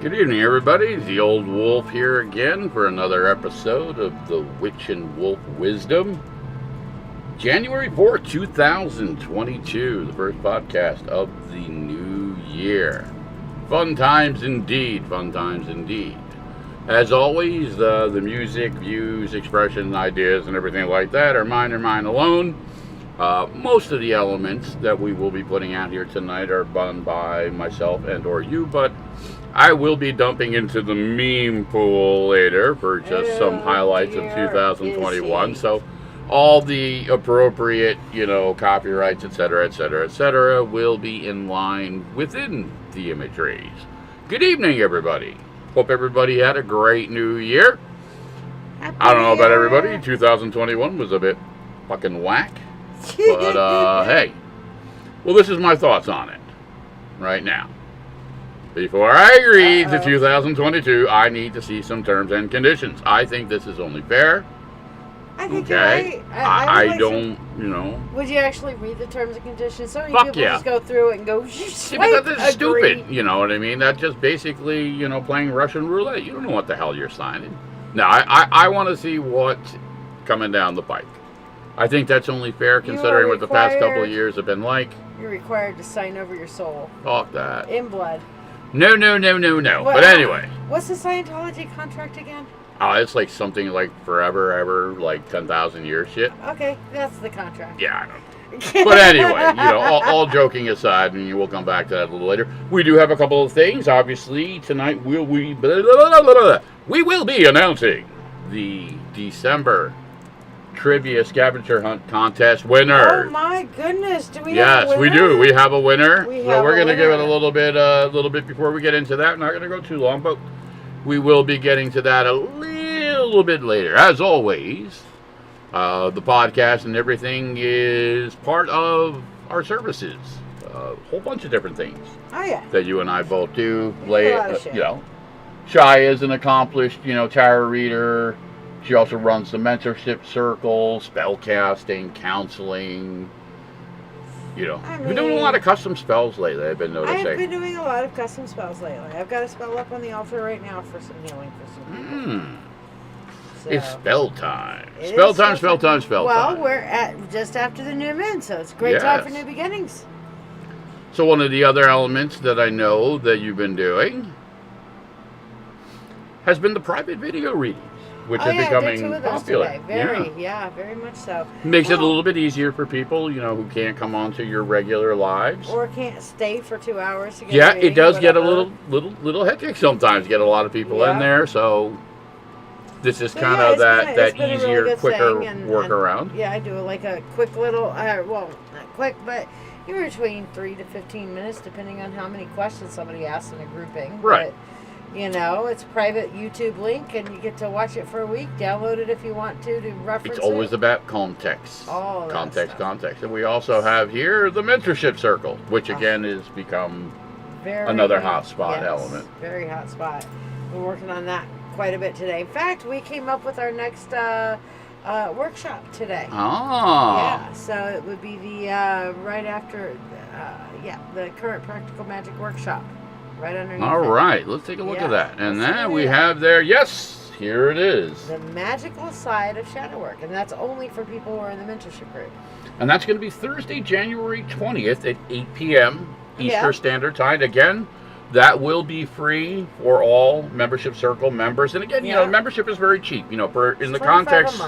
Good evening, everybody. The Old Wolf here again for another episode of the Witch and Wolf Wisdom. January 4th, 2022, the first podcast of the new year. Fun times indeed, fun times indeed. As always, the music, views, expressions, ideas, and everything like that are mine alone. Most of the elements that we will be putting out here tonight are done by myself and or you, but I will be dumping into the meme pool later for just some highlights of 2021. So all the appropriate, copyrights, etc., will be in line within the imageries. Good evening, everybody. Hope everybody had a great new year. I don't know about everybody. 2021 was a bit fucking whack. But, hey. Well, this is my thoughts on it right now. Before I agree to 2022, I need to see some terms and conditions. I think this is only fair. I think okay. I don't, Would you actually read the terms and conditions? So many Fuck people yeah. just go through it and go, because that's stupid, you know what I mean? That's just basically, playing Russian roulette. You don't know what the hell you're signing. No, I want to see what's coming down the pike. I think that's only fair considering what the past couple of years have been like. You're required to sign over your soul. Fuck that. In blood. No. But anyway. What's the Scientology contract again? It's like something like forever, ever, like 10,000 years shit. Okay, that's the contract. Yeah, I know. But anyway, all joking aside, and we'll come back to that a little later. We do have a couple of things. Obviously, tonight we will be announcing the December trivia scavenger hunt contest winner. Oh my goodness! Do we? Yes, have a winner? we do. We have a winner. We're going to give it a little bit before we get into that. Not going to go too long, but we will be getting to that a little bit later. As always, the podcast and everything is part of our services. A whole bunch of different things. Oh yeah. That you and I both do. Shiya is an accomplished, tarot reader. She also runs the mentorship circle, spellcasting, counseling. We've been doing a lot of custom spells lately, I've been noticing. I've been doing a lot of custom spells lately. I've got a spell up on the altar right now for some healing for some people. So, it's spell time. Spell time. Well, we're at just after the new moon, so it's a great time for new beginnings. So one of the other elements that I know that you've been doing has been the private video readings, which is becoming popular. Very much so. Makes it a little bit easier for people, who can't come onto your regular lives. Or can't stay for 2 hours to get a reading, it does get a little hectic sometimes, get a lot of people in there, so this is kind of that easier, really quicker workaround. I do like a quick little, not quick, but you're between 3 to 15 minutes, depending on how many questions somebody asks in a grouping. Right. But, it's a private YouTube link, and you get to watch it for a week. Download it if you want to reference it. It's always about context. Context. And we also have here the mentorship circle, which again has become another hot spot element. Very hot spot. We're working on that quite a bit today. In fact, we came up with our next workshop today. Yeah, so it would be the right after, the current practical magic workshop. Right underneath. All right, let's take a look at that. And then we have there, here it is. The magical side of shadow work. And that's only for people who are in the mentorship group. And that's going to be Thursday, January 20th at 8 p.m. Eastern Standard Time. Again, that will be free for all membership circle members. And again, membership is very cheap. In the context,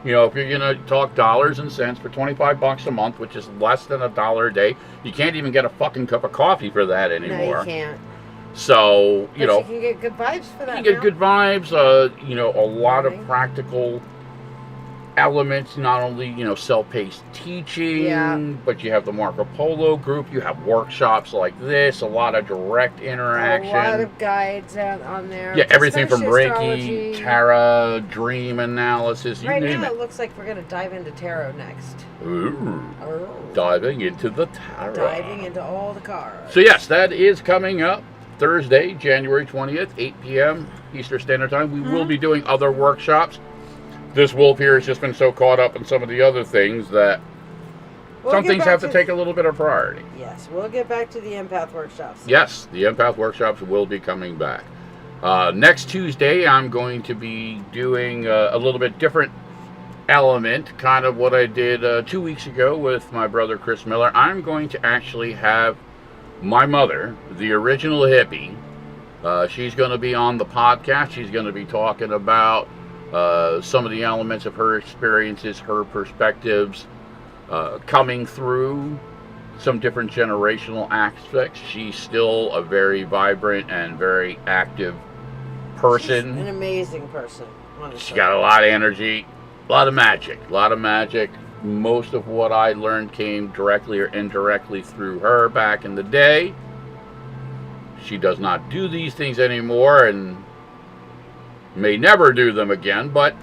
if you're going to talk dollars and cents for $25 a month, which is less than $1 a day, you can't even get a fucking cup of coffee for that anymore. No, you can't. So, you can get good vibes for that. You can get good vibes, a lot of practical elements, not only, self-paced teaching, but you have the Marco Polo group, you have workshops like this, a lot of direct interaction. A lot of guides on there. Yeah, everything from Reiki, tarot, dream analysis, you name it. Right now it looks like we're going to dive into tarot next. Ooh. Diving into the tarot. Diving into all the cards. So yes, that is coming up. Thursday, January 20th, 8 p.m. Eastern Standard Time. We will be doing other workshops. This wolf here has just been so caught up in some of the other things that some things have to take a little bit of priority. Yes, we'll get back to the empath workshops. Yes, the empath workshops will be coming back. Next Tuesday, I'm going to be doing a little bit different element, kind of what I did 2 weeks ago with my brother Chris Miller. I'm going to actually have my mother, the original hippie. She's going to be on the podcast. She's going to be talking about some of the elements of her experiences, her perspectives, coming through some different generational aspects. She's still a very vibrant and very active person. She's an amazing person. Honestly. She's got a lot of energy, a lot of magic. Most of what I learned came directly or indirectly through her back in the day. She does not do these things anymore and may never do them again, but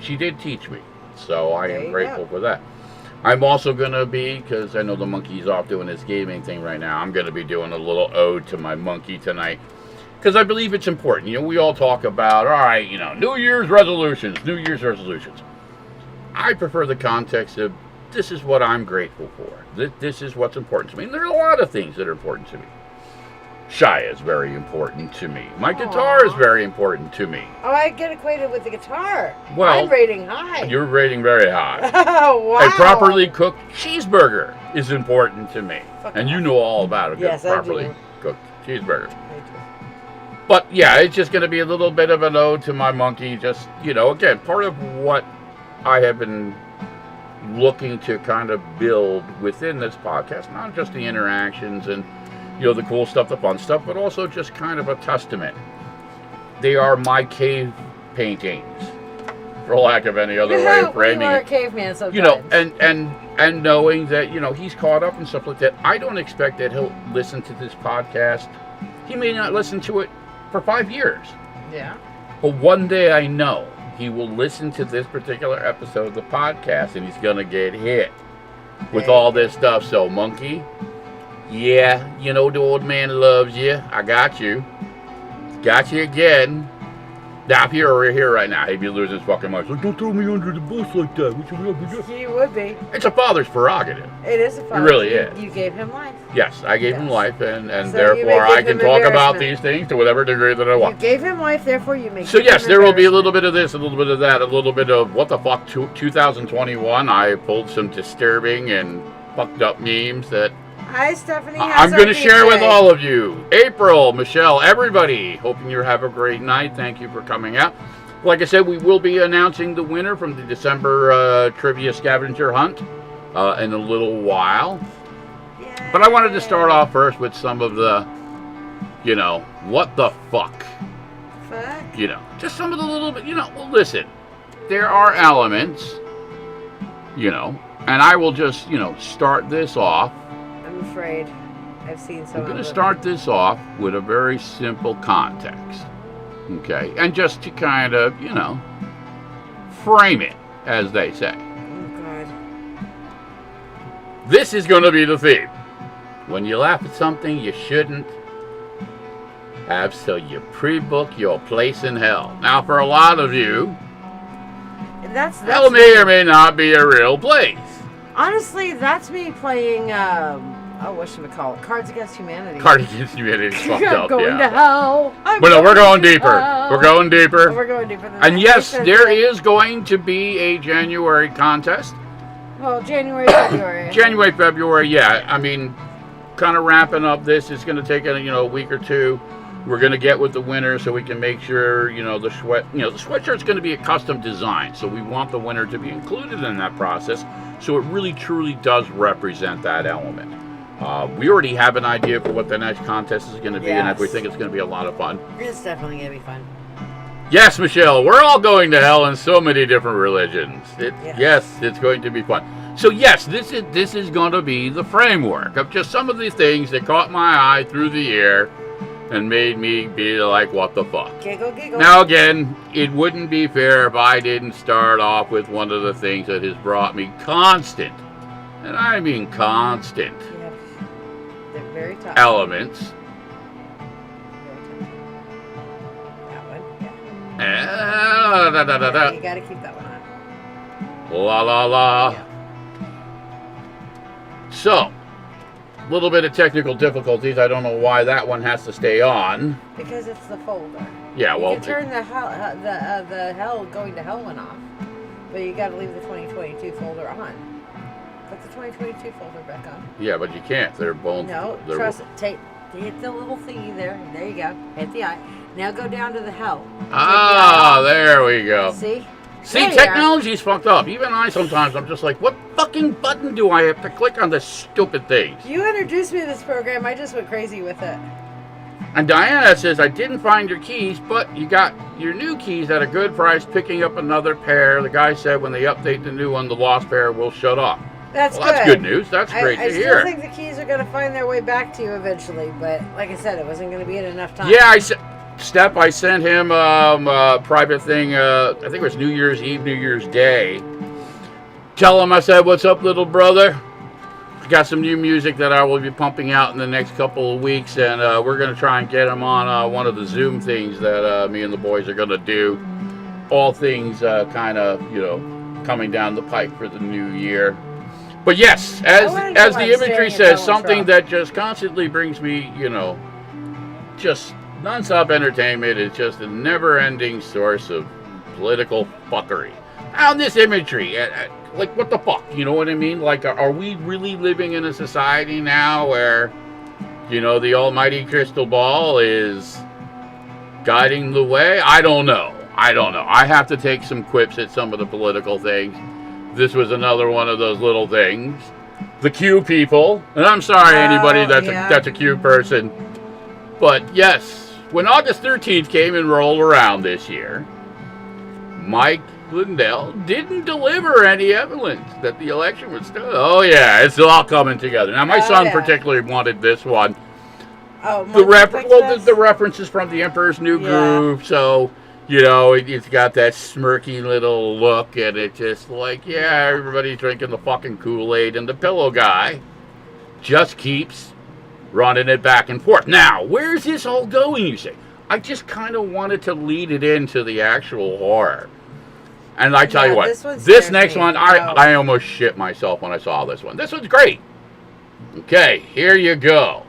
she did teach me. So I am grateful for that. I'm also going to be, because I know the monkey's off doing his gaming thing right now, I'm going to be doing a little ode to my monkey tonight. Because I believe it's important. You know, we all talk about, all right, you know, New Year's resolutions. I prefer the context of, this is what I'm grateful for. This is what's important to me. And there are a lot of things that are important to me. Shiya is very important to me. My guitar is very important to me. Oh, I get acquainted with the guitar. Well, I'm rating high. You're rating very high. Oh, wow. A properly cooked cheeseburger is important to me. And you know all about a good properly cooked cheeseburger. I do. But yeah, it's just going to be a little bit of an ode to my monkey. Just, you know, again, part of what I have been looking to kind of build within this podcast, not just the interactions and, you know, the cool stuff, the fun stuff, but also just kind of a testament. They are my cave paintings, for lack of any other way of framing it. You are it. a caveman sometimes. You know, and knowing that, you know, he's caught up and stuff like that. I don't expect that he'll listen to this podcast. He may not listen to it for 5 years. Yeah. But one day I know he will listen to this particular episode of the podcast and he's going to get hit with all this stuff. So, monkey, yeah, you know the old man loves you. I got you. Got you again. Now, if you're here right now, he'd be losing his fucking mind. Like, don't throw me under the bus like that. He would be. It's a father's prerogative. It is a father. It really is. You gave him life. Yes, I gave him life, and So therefore I can talk about these things to whatever degree that I want. You gave him life, therefore you make. So yes, there will be a little bit of this, a little bit of that, a little bit of what the fuck 2021. I pulled some disturbing and fucked up memes that Hi, Stephanie. I'm going to share with all of you. April, Michelle, everybody. Hoping you have a great night. Thank you for coming out. Like I said, we will be announcing the winner from the December trivia scavenger hunt in a little while. Yay. But I wanted to start off first with some of the, you know, what the fuck? Fuck. You know, just some of the little bit, you know, well, listen, there are elements, you know, and I will just, you know, start this off. I'm afraid I've seen some. I'm going to start this off with a very simple context, okay? And just to kind of, you know, frame it, as they say. Oh, God. This is going to be the theme. When you laugh at something you shouldn't have, so you pre-book your place in hell. Now, for a lot of you, hell may or may not be a real place. Honestly, that's me playing, what should we call it? Cards Against Humanity. Cards Against Humanity is fucked up, going to hell. But no, we're going deeper. We're going deeper. Oh, we're going deeper than that. And yes, there is going to be a January contest. Well, January, February. January, February, yeah. I mean, kind of wrapping up this. It's going to take a week or two. We're going to get with the winner so we can make sure, you know, the sweatshirt's going to be a custom design. So we want the winner to be included in that process. So it really, truly does represent that element. We already have an idea for what the next contest is going to be, and we think it's going to be a lot of fun. It's definitely going to be fun. Yes, Michelle, we're all going to hell in so many different religions. Yes, it's going to be fun. So yes, this is going to be the framework of just some of the things that caught my eye through the year and made me be like, what the fuck? Giggle, giggle. Now again, it wouldn't be fair if I didn't start off with one of the things that has brought me constant, and I mean constant, they're very tough. elements. Yeah, you gotta keep that one on. La la la. Yeah. So, little bit of technical difficulties. I don't know why that one has to stay on. Because it's the folder. Yeah, you well, can turn the hell going to hell one off, but you got to leave the 2022 folder on. Put the 2022 folder back on. Yeah, but you can't. They're both. No, trust it. Hit the little thingy there. There you go. Hit the eye. Now go down to the hell. Ah, there we go. See? See, technology's fucked up. Even I sometimes, I'm just like, what fucking button do I have to click on this stupid thing? You introduced me to this program. I just went crazy with it. And Diana says, I didn't find your keys, but you got your new keys at a good price, picking up another pair. The guy said when they update the new one, the lost pair will shut off. That's good. That's good news. That's great to hear. I still think the keys are going to find their way back to you eventually, but like I said, it wasn't going to be in enough time. Yeah, I sent him a private thing, I think it was New Year's Eve, New Year's Day. Tell him I said, what's up, little brother? I got some new music that I will be pumping out in the next couple of weeks, and we're going to try and get him on one of the Zoom things that me and the boys are going to do. All things kind of, coming down the pike for the new year. But yes, as the imagery says, something that just constantly brings me, just non-stop entertainment. Is just a never-ending source of political fuckery. Now, this imagery, like, what the fuck? You know what I mean? Like, are we really living in a society now where, the almighty crystal ball is guiding the way? I don't know. I have to take some quips at some of the political things. This was another one of those little things. The Q people, and I'm sorry anybody that's a Q person, but yes, when August 13th came and rolled around this year, Mike Lindell didn't deliver any evidence that the election was stolen. Oh yeah, it's all coming together. Now my son particularly wanted this one. Oh, the references from the Emperor's New Groove, so it's got that smirky little look, and it's just like, yeah, everybody's drinking the fucking Kool-Aid, and the pillow guy just keeps running it back and forth. Now, where's this all going, you say? I just kind of wanted to lead it into the actual horror. And I tell you what, this next one, I almost shit myself when I saw this one. This one's great. Okay, here you go.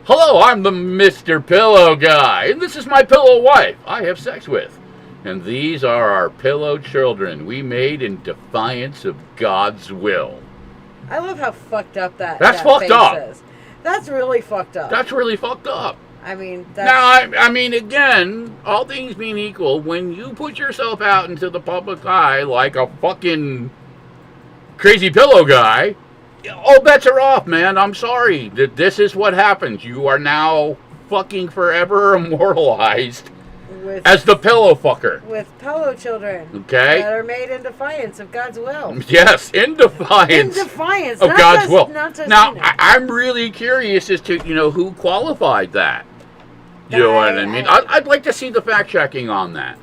Hello, I'm the Mr. Pillow Guy, and this is my pillow wife I have sex with. And these are our pillow children we made in defiance of God's will. I love how fucked up that's fucked up. Is. That's really fucked up. That's really fucked up. I mean, I mean, again, all things being equal, when you put yourself out into the public eye like a fucking crazy pillow guy, all bets are off, man. I'm sorry. This is what happens. You are now fucking forever immortalized as the pillow fucker. With pillow children. Okay. That are made in defiance of God's will. Yes, in defiance. In defiance of God's will. Now, you I'm really curious as to, who qualified that. You know what I mean? I'd like to see the fact checking on that.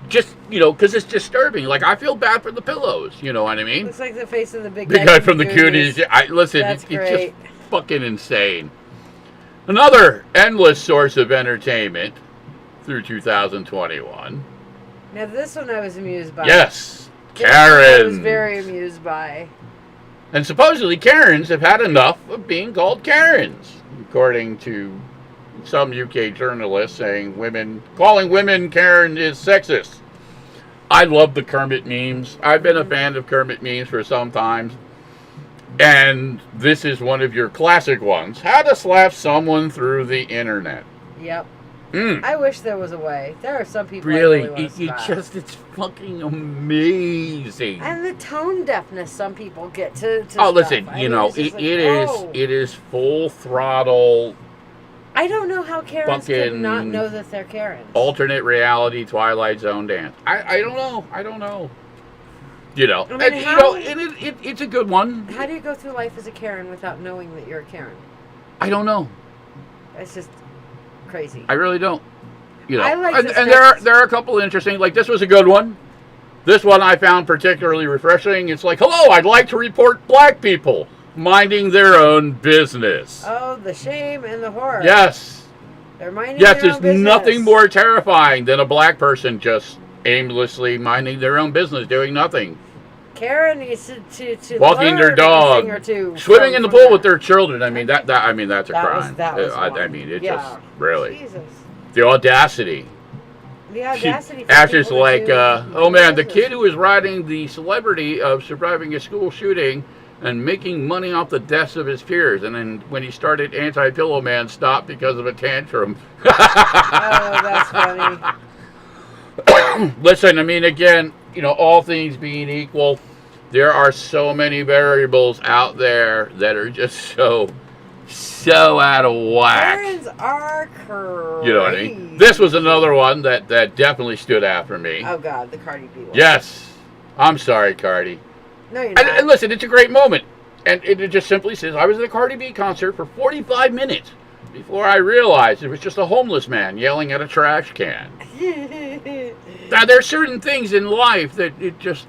Just, because it's disturbing. Like, I feel bad for the pillows. You know what I mean? Looks like the face of the big guy from the Goonies. Listen, it's just fucking insane. Another endless source of entertainment through 2021. Now, this one I was amused by. Yes, Karen. I was very amused by. And supposedly Karens have had enough of being called Karens, according to some UK journalists saying calling women Karen is sexist. I love the Kermit memes. I've been a fan of Kermit memes for some time. And this is one of your classic ones. How to slap someone through the internet. Yep. I wish there was a way. There are some people really want to it's fucking amazing. And the tone deafness some people get to listen, it is full throttle. I don't know how Karens could not know that they're Karens. Alternate reality Twilight Zone dance. I don't know. It's a good one. How do you go through life as a Karen without knowing that you're a Karen? I don't know. It's just crazy. I really don't. I like and there are a couple of interesting. Like this was a good one. This one I found particularly refreshing. It's like, hello, I'd like to report black people minding their own business. Oh, the shame and the horror. Yes. They're minding their own business. Yes, there's nothing more terrifying than a black person just aimlessly minding their own business, doing nothing. Karen needs to walking their dog, swimming in the pool with their children. I mean that's a crime. I mean it just really Jesus. The audacity. The audacity. Ashes like, oh man, the kid who was riding the celebrity of surviving a school shooting and making money off the deaths of his peers, and then when he started Anti-Pillow Man, stopped because of a tantrum. Oh, that's funny. Listen, I mean, again, all things being equal, there are so many variables out there that are just so out of whack. Parents are crazy. You know what I mean? This was another one that definitely stood out for me. Oh, God, the Cardi B one. Yes. I'm sorry, Cardi. No, you're not. And listen, it's a great moment. And it just simply says, I was at a Cardi B concert for 45 minutes before I realized it was just a homeless man yelling at a trash can. Now, there are certain things in life that it just,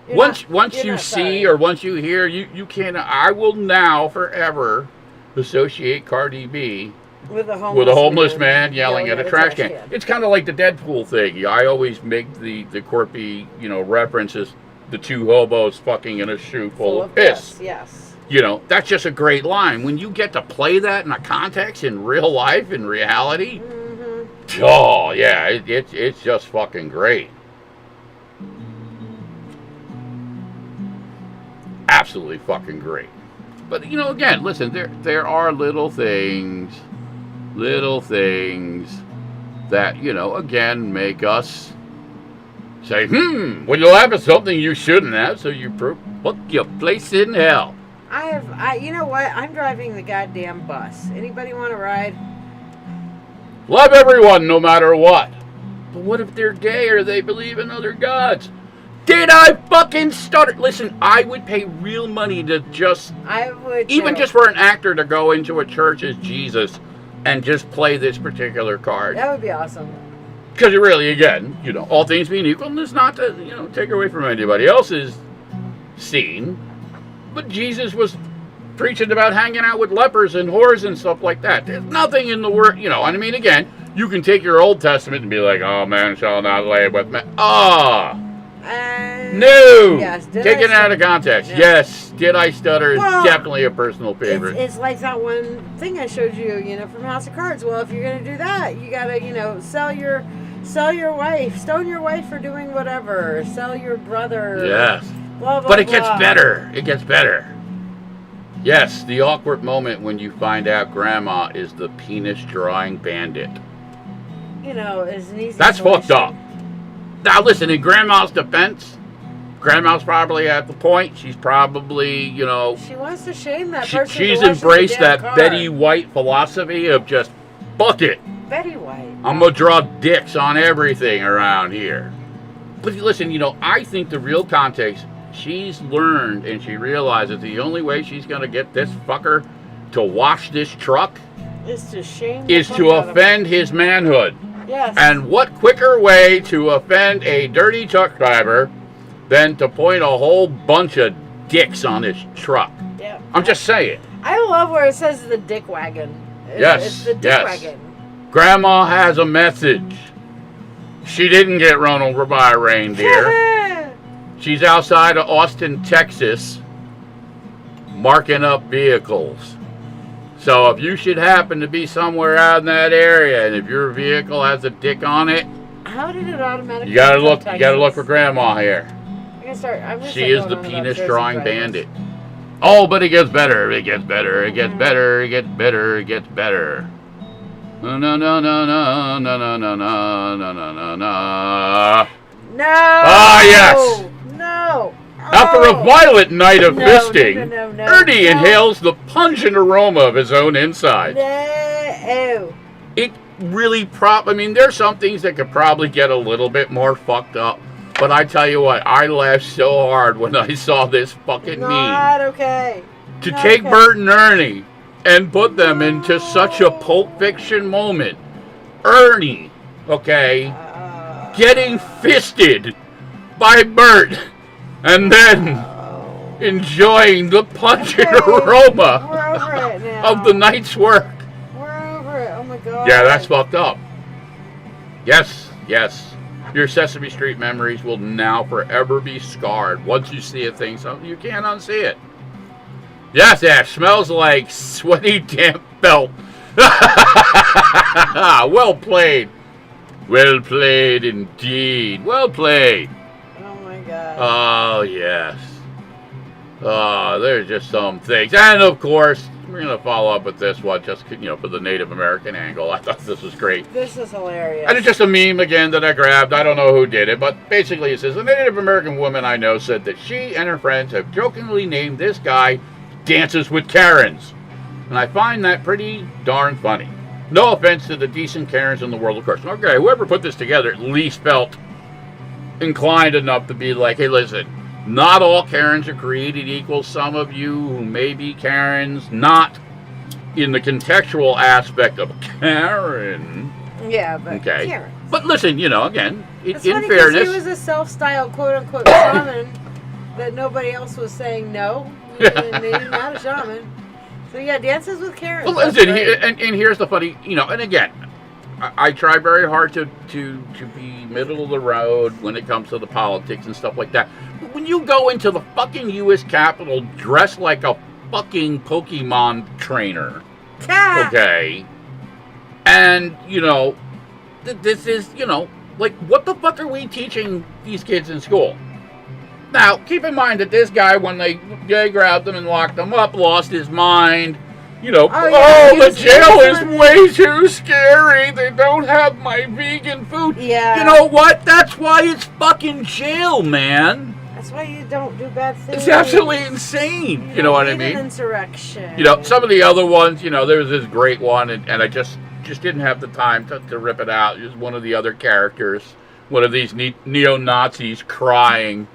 once you see or once you hear, you can't. I will now forever associate Cardi B with a homeless man yelling at a trash can. It's kind of like the Deadpool thing. I always make the quirky, references, the two hobos fucking in a shoe full of piss. Yes. That's just a great line. When you get to play that in a context in real life, in reality, oh yeah, it's just fucking great. Absolutely fucking great. But again, listen, there are little things that again make us say, when you laugh at something you shouldn't have, so you book your place in hell. You know what? I'm driving the goddamn bus. Anybody want to ride? Love everyone, no matter what. But what if they're gay or they believe in other gods? Did I fucking stutter? Listen, I would pay real money to just for an actor to go into a church as Jesus and just play this particular card. That would be awesome. Because it really, again, all things being equal, and it's not to, take away from anybody else's scene, but Jesus was preaching about hanging out with lepers and whores and stuff like that. There's nothing in the word, and I mean, again, you can take your Old Testament and be like, oh, man shall not lay with man. No! Yes, taken out of context. No. Yes, did I stutter is definitely a personal favorite. It's like that one thing I showed you, from House of Cards. Well, if you're going to do that, you got to, sell your wife, stone your wife for doing whatever, sell your brother. Yes. Blah, blah, but it gets better. It gets better. Yes, the awkward moment when you find out Grandma is the penis drawing bandit. Is an easy That's solution. fucked up. Now listen, in Grandma's defense, Grandma's probably at the point. She's probably, she wants to shame that person. She's embraced that Betty White philosophy of just, fuck it. Betty White. I'm going to draw dicks on everything around here. But listen, I think the real context, she's learned and she realizes the only way she's going to get this fucker to wash this truck is to offend his manhood. Yes. And what quicker way to offend a dirty truck driver than to point a whole bunch of dicks on his truck? Yeah. I'm just saying. I love where it says the dick wagon. It's the dick wagon. Grandma has a message. She didn't get run over by a reindeer. She's outside of Austin, Texas, marking up vehicles. So if you should happen to be somewhere out in that area, and if your vehicle has a dick on it, how did it automatically? You gotta look for Grandma here. She is the penis drawing bandit. Oh, but it gets better. It gets better. It gets better. It gets better. It gets better. No, no, no, no, no, no, no, no, no, no, no, no. No. Ah, yes. No. After a violent night of fisting, no, Ernie inhales the pungent aroma of his own inside. No. It really there's some things that could probably get a little bit more fucked up. But I tell you what, I laughed so hard when I saw this fucking meme. Not okay. To take Bert and Ernie and put them into such a Pulp Fiction moment. Ernie, getting fisted by Bert. And then enjoying the pungent aroma of the night's work. We're over it. Oh my God. Yeah, that's fucked up. Yes. Your Sesame Street memories will now forever be scarred. Once you see a thing, so you can't unsee it. Yes, Ash, smells like sweaty, damp felt. Well played. Well played indeed. Well played. Oh my God. Oh, yes. Oh, there's just some things. And of course, we're going to follow up with this one just, for the Native American angle. I thought this was great. This is hilarious. And it's just a meme again that I grabbed. I don't know who did it, but basically it says, a Native American woman I know said that she and her friends have jokingly named this guy Dances with Karens. And I find that pretty darn funny. No offense to the decent Karens in the world, of course. Okay, whoever put this together at least felt inclined enough to be like, hey, listen, not all Karens are created equal. Some of you who may be Karens, not in the contextual aspect of Karen. Yeah, but okay. Karen. But listen, again, in funny fairness. He was a self-styled quote-unquote shaman that nobody else was saying no. He's not a shaman. So yeah, Dances with Karen. Well, listen, and here's the funny, and again, I try very hard to be middle of the road when it comes to the politics and stuff like that. But when you go into the fucking U.S. Capitol dressed like a fucking Pokemon trainer, okay, and, this is, like, what the fuck are we teaching these kids in school? Now, keep in mind that this guy, when they grabbed him and locked him up, lost his mind. The jail is way too scary. They don't have my vegan food. Yeah. You know what? That's why it's fucking jail, man. That's why you don't do bad things. It's absolutely insane. You know what I mean? An insurrection. Some of the other ones, there was this great one, and I just didn't have the time to rip it out. It was one of the other characters, one of these neo-Nazis crying,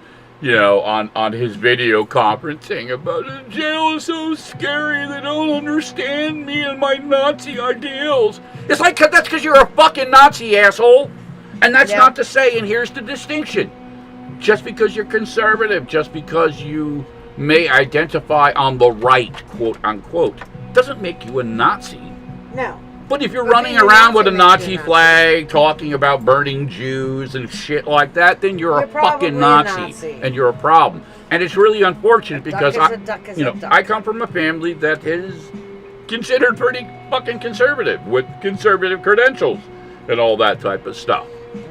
on his video conferencing about the jail is so scary, they don't understand me and my Nazi ideals. It's like, that's because you're a fucking Nazi, asshole. And that's not to say, and here's the distinction, just because you're conservative, just because you may identify on the right, quote unquote, doesn't make you a Nazi. No. But if you're running around with a Nazi flag, talking about burning Jews and shit like that, then you're a fucking Nazi, and you're a problem. And it's really unfortunate because I come from a family that is considered pretty fucking conservative with conservative credentials and all that type of stuff.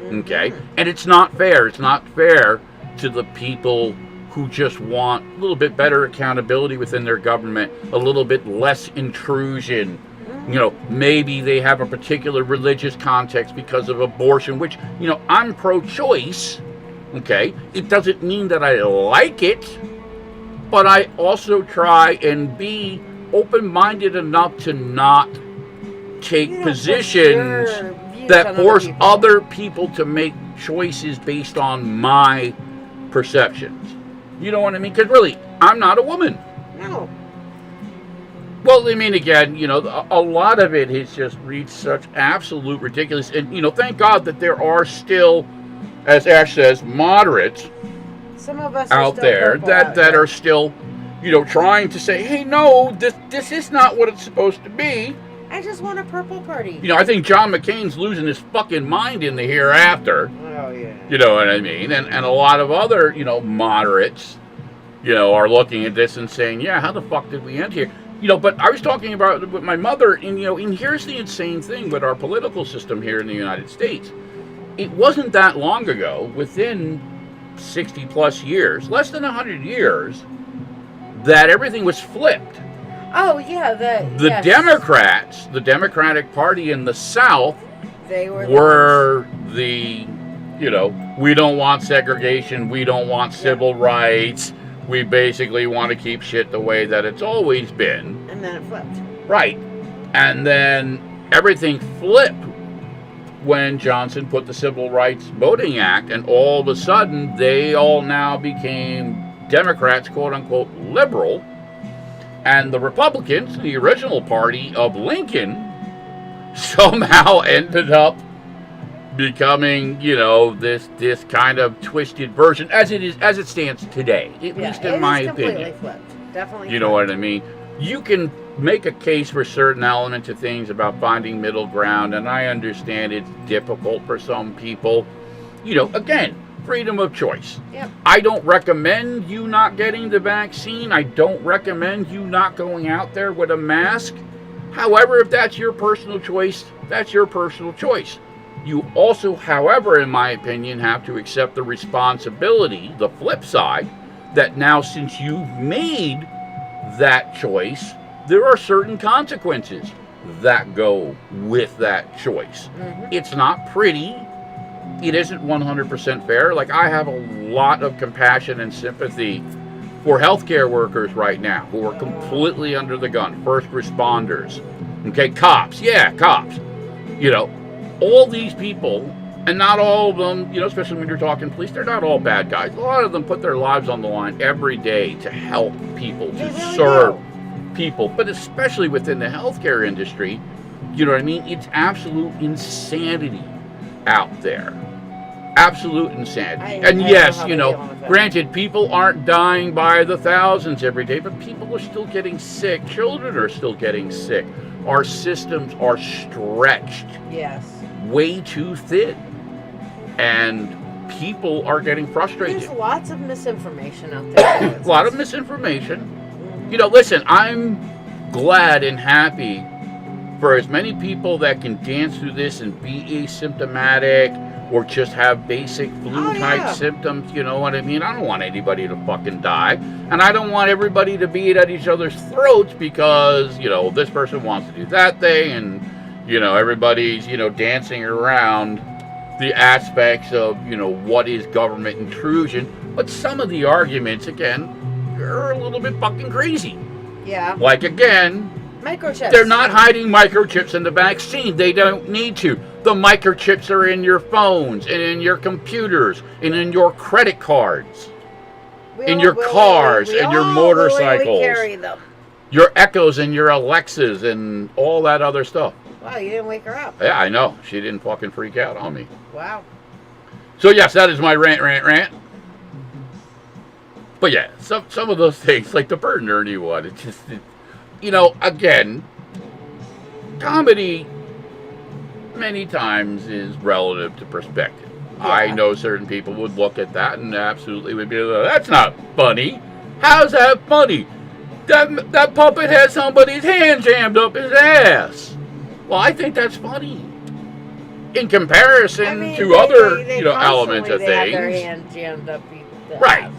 Okay, and it's not fair. It's not fair to the people who just want a little bit better accountability within their government, a little bit less intrusion. Maybe they have a particular religious context because of abortion, which, I'm pro-choice, okay? It doesn't mean that I like it, but I also try and be open-minded enough to not take positions that force other people to make choices based on my perceptions. You know what I mean? Because really, I'm not a woman. No. Well, I mean, again, a lot of it has just reached such absolute ridiculous. And, thank God that there are still, as Ash says, moderates some of us out there that are still, trying to say, hey, no, this is not what it's supposed to be. I just want a purple party. I think John McCain's losing his fucking mind in the hereafter. Oh, yeah. You know what I mean? And a lot of other, moderates, are looking at this and saying, yeah, how the fuck did we end here? But I was talking about it with my mother, and here's the insane thing with our political system here in the United States. It wasn't that long ago, within 60 plus years, less than 100 years, that everything was flipped. Oh, yeah. The Democrats, the Democratic Party in the South, they were the, we don't want segregation, we don't want civil rights. We basically want to keep shit the way that it's always been. And then it flipped. Right. And then everything flipped when Johnson put the Civil Rights Voting Act, and all of a sudden they all now became Democrats, quote unquote, liberal. And the Republicans, the original party of Lincoln, somehow ended up becoming, this kind of twisted version as it stands today, at least in my opinion. Flipped. Definitely. You know what I mean? You can make a case for certain elements of things about finding middle ground, and I understand it's difficult for some people. Again, freedom of choice. Yep. I don't recommend you not getting the vaccine. I don't recommend you not going out there with a mask. However, if that's your personal choice, that's your personal choice. You also, however, in my opinion, have to accept the responsibility, the flip side, that now since you've made that choice, there are certain consequences that go with that choice. Mm-hmm. It's not pretty. It isn't 100% fair. Like, I have a lot of compassion and sympathy for healthcare workers right now who are completely under the gun. First responders. Okay, cops. Yeah, cops. All these people, and not all of them, especially when you're talking police, they're not all bad guys. A lot of them put their lives on the line every day to help people, to serve people, but especially within the healthcare industry, you know what I mean? It's absolute insanity out there. Absolute insanity. And yes, granted, people aren't dying by the thousands every day, but people are still getting sick. Children are still getting sick. Our systems are stretched. Yes. Way too thin, and people are getting frustrated. There's lots of misinformation out there. A lot of misinformation. Listen, I'm glad and happy for as many people that can dance through this and be asymptomatic or just have basic flu-type symptoms, you know what I mean? I don't want anybody to fucking die, and I don't want everybody to beat at each other's throats because, this person wants to do that thing, and everybody's, dancing around the aspects of, what is government intrusion. But some of the arguments, again, are a little bit fucking crazy. Yeah. Like, again, microchips. They're not hiding microchips in the vaccine. They don't need to. The microchips are in your phones and in your computers and in your credit cards, in your cars and your motorcycles, we carry them. Your Echoes and your Alexas and all that other stuff. Wow, you didn't wake her up. Yeah, I know. She didn't fucking freak out on me. Wow. So, yes, that is my rant. But, yeah, some of those things, like the Bert and Ernie one, it's just, again, comedy many times is relative to perspective. Yeah. I know certain people would look at that and absolutely would be like, that's not funny. How's that funny? That puppet had somebody's hand jammed up his ass. Well, I think that's funny in comparison to other, elements of things. Have their hand jammed up right. ass.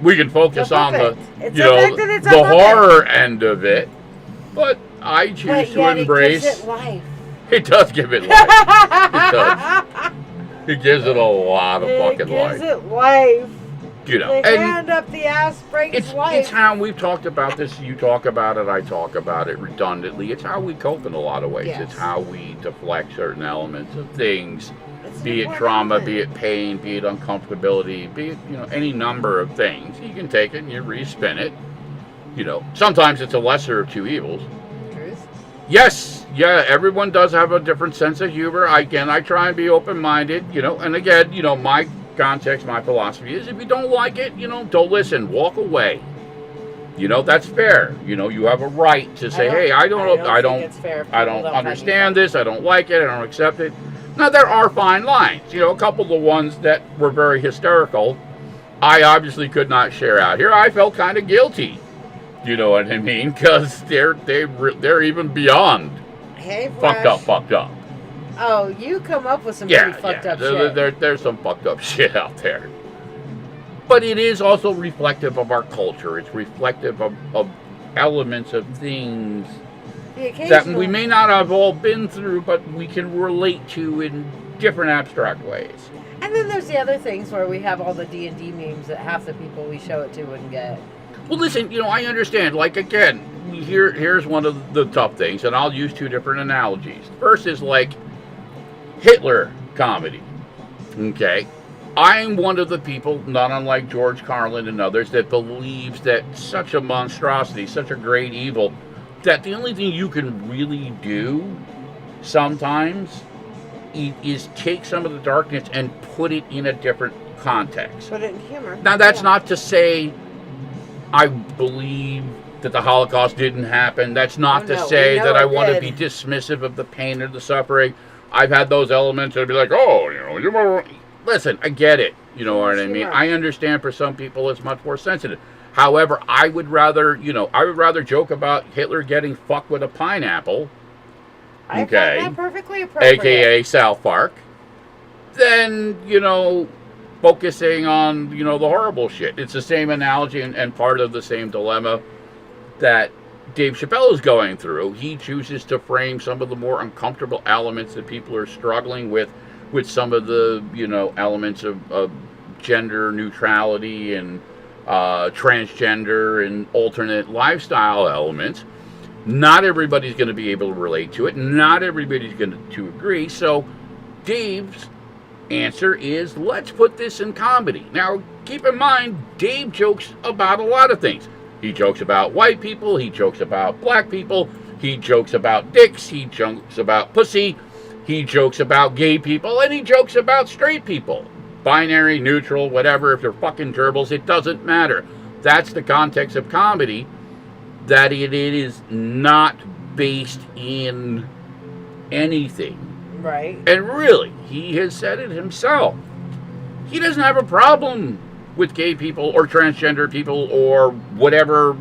We can focus on the, the horror end of it, but I choose to embrace. It gives it life. It does give it life. It does. It gives it a lot of fucking life. It gives it life. The and hand up the ass brings life. It's how we've talked about this. You talk about it, I talk about it redundantly. It's how we cope in a lot of ways. Yes. It's how we deflect certain elements of things, be it trauma, be it pain, be it uncomfortability, be it, any number of things. You can take it and you respin it. Sometimes it's a lesser of two evils. Truth? Yes, everyone does have a different sense of humor. I try and be open-minded, and again, my context, my philosophy is if you don't like it, don't listen, walk away. That's fair. You have a right to say, hey, I don't understand this, I don't like it, I don't accept it. Now, there are fine lines. A couple of the ones that were very hysterical, I obviously could not share out here. I felt kind of guilty. You know what I mean? Because they're even beyond fucked up. Oh, you come up with some pretty fucked up shit. There's some fucked up shit out there. But it is also reflective of our culture. It's reflective of elements of things that we may not have all been through, but we can relate to in different abstract ways. And then there's the other things where we have all the D&D memes that half the people we show it to wouldn't get. Well, listen, I understand. Like, again, here's one of the tough things, and I'll use two different analogies. First is like Hitler comedy. Okay? I'm one of the people, not unlike George Carlin and others, that believes that such a monstrosity, such a great evil, that the only thing you can really do sometimes is take some of the darkness and put it in a different context. Put it in humor. Now, that's not to say I believe that the Holocaust didn't happen. That's not to say that I want to be dismissive of the pain or the suffering. I've had those elements that be like, listen, I get it. You know what I mean? I understand for some people it's much more sensitive. However, I would rather joke about Hitler getting fucked with a pineapple. I find that perfectly appropriate. AKA South Park. Than, focusing on, the horrible shit. It's the same analogy and part of the same dilemma that Dave Chappelle is going through. He chooses to frame some of the more uncomfortable elements that people are struggling with some of the, elements of gender neutrality and transgender and alternate lifestyle elements. Not everybody's going to be able to relate to it. Not everybody's going to agree. So Dave's answer is, let's put this in comedy. Now, keep in mind, Dave jokes about a lot of things. He jokes about white people. He jokes about black people. He jokes about dicks. He jokes about pussy. He jokes about gay people. And he jokes about straight people. Binary, neutral, whatever. If they're fucking gerbils, it doesn't matter. That's the context of comedy, that it is not based in anything. Right. And really, he has said it himself. He doesn't have a problem with gay people or transgender people or whatever,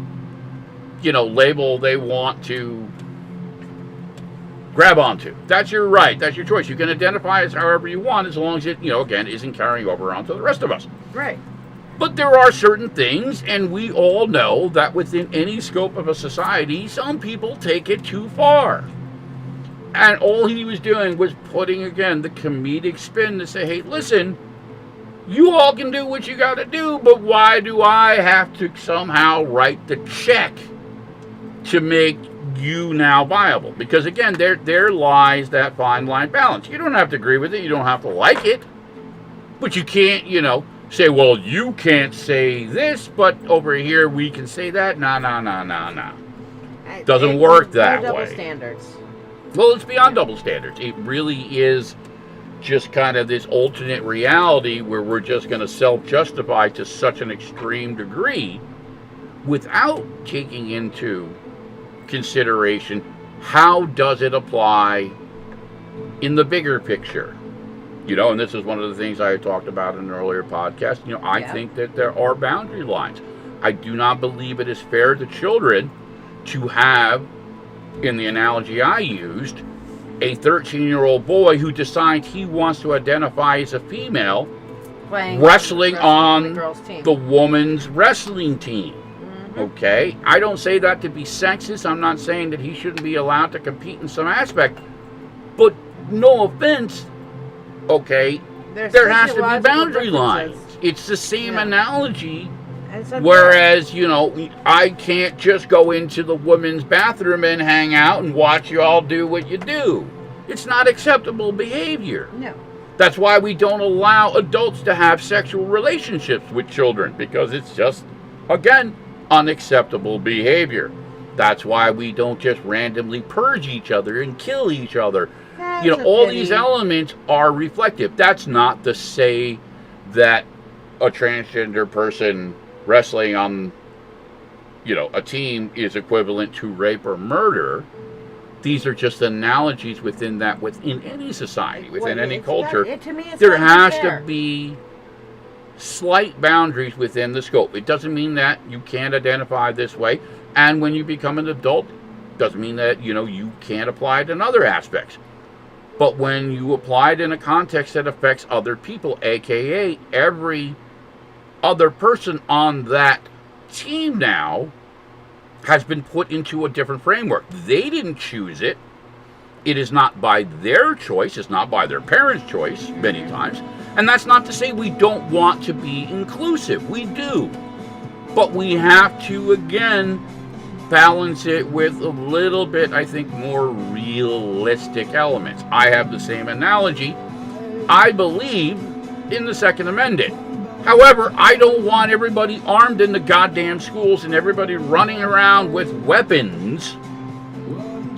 label they want to grab onto. That's your right. That's your choice. You can identify as however you want, as long as it, again, isn't carrying over onto the rest of us. Right. But there are certain things, and we all know that within any scope of a society, some people take it too far. And all he was doing was putting, again, the comedic spin to say, hey, listen, you all can do what you got to do, but why do I have to somehow write the check to make you now viable? Because, again, there lies that fine line balance. You don't have to agree with it. You don't have to like it. But you can't, say, well, you can't say this, but over here we can say that. No. Doesn't work that way. Double standards. Well, it's beyond double standards. It really is just kind of this alternate reality where we're just going to self-justify to such an extreme degree without taking into consideration how does it apply in the bigger picture. And this is one of the things I had talked about in an earlier podcast. I think that there are boundary lines. I do not believe it is fair to children to have, in the analogy I used, a 13-year-old boy who decides he wants to identify as a female wrestling on the woman's wrestling team. Mm-hmm. Okay? I don't say that to be sexist. I'm not saying that he shouldn't be allowed to compete in some aspect. But no offense, okay, there has to be boundary lines. It's the same analogy. Whereas, I can't just go into the women's bathroom and hang out and watch you all do what you do. It's not acceptable behavior. No. That's why we don't allow adults to have sexual relationships with children, because it's just, again, unacceptable behavior. That's why we don't just randomly purge each other and kill each other. All these elements are reflective. That's not to say that a transgender person wrestling on, a team is equivalent to rape or murder. These are just analogies within any society, within any culture. There has to be slight boundaries within the scope. It doesn't mean that you can't identify this way. And when you become an adult, doesn't mean that, you can't apply it in other aspects. But when you apply it in a context that affects other people, aka every other person on that team now has been put into a different framework. They didn't choose it. It is not by their choice. It's not by their parents' choice many times. And that's not to say we don't want to be inclusive. We do. But we have to, again, balance it with a little bit, I think, more realistic elements. I have the same analogy. I believe in the Second Amendment. However, I don't want everybody armed in the goddamn schools and everybody running around with weapons.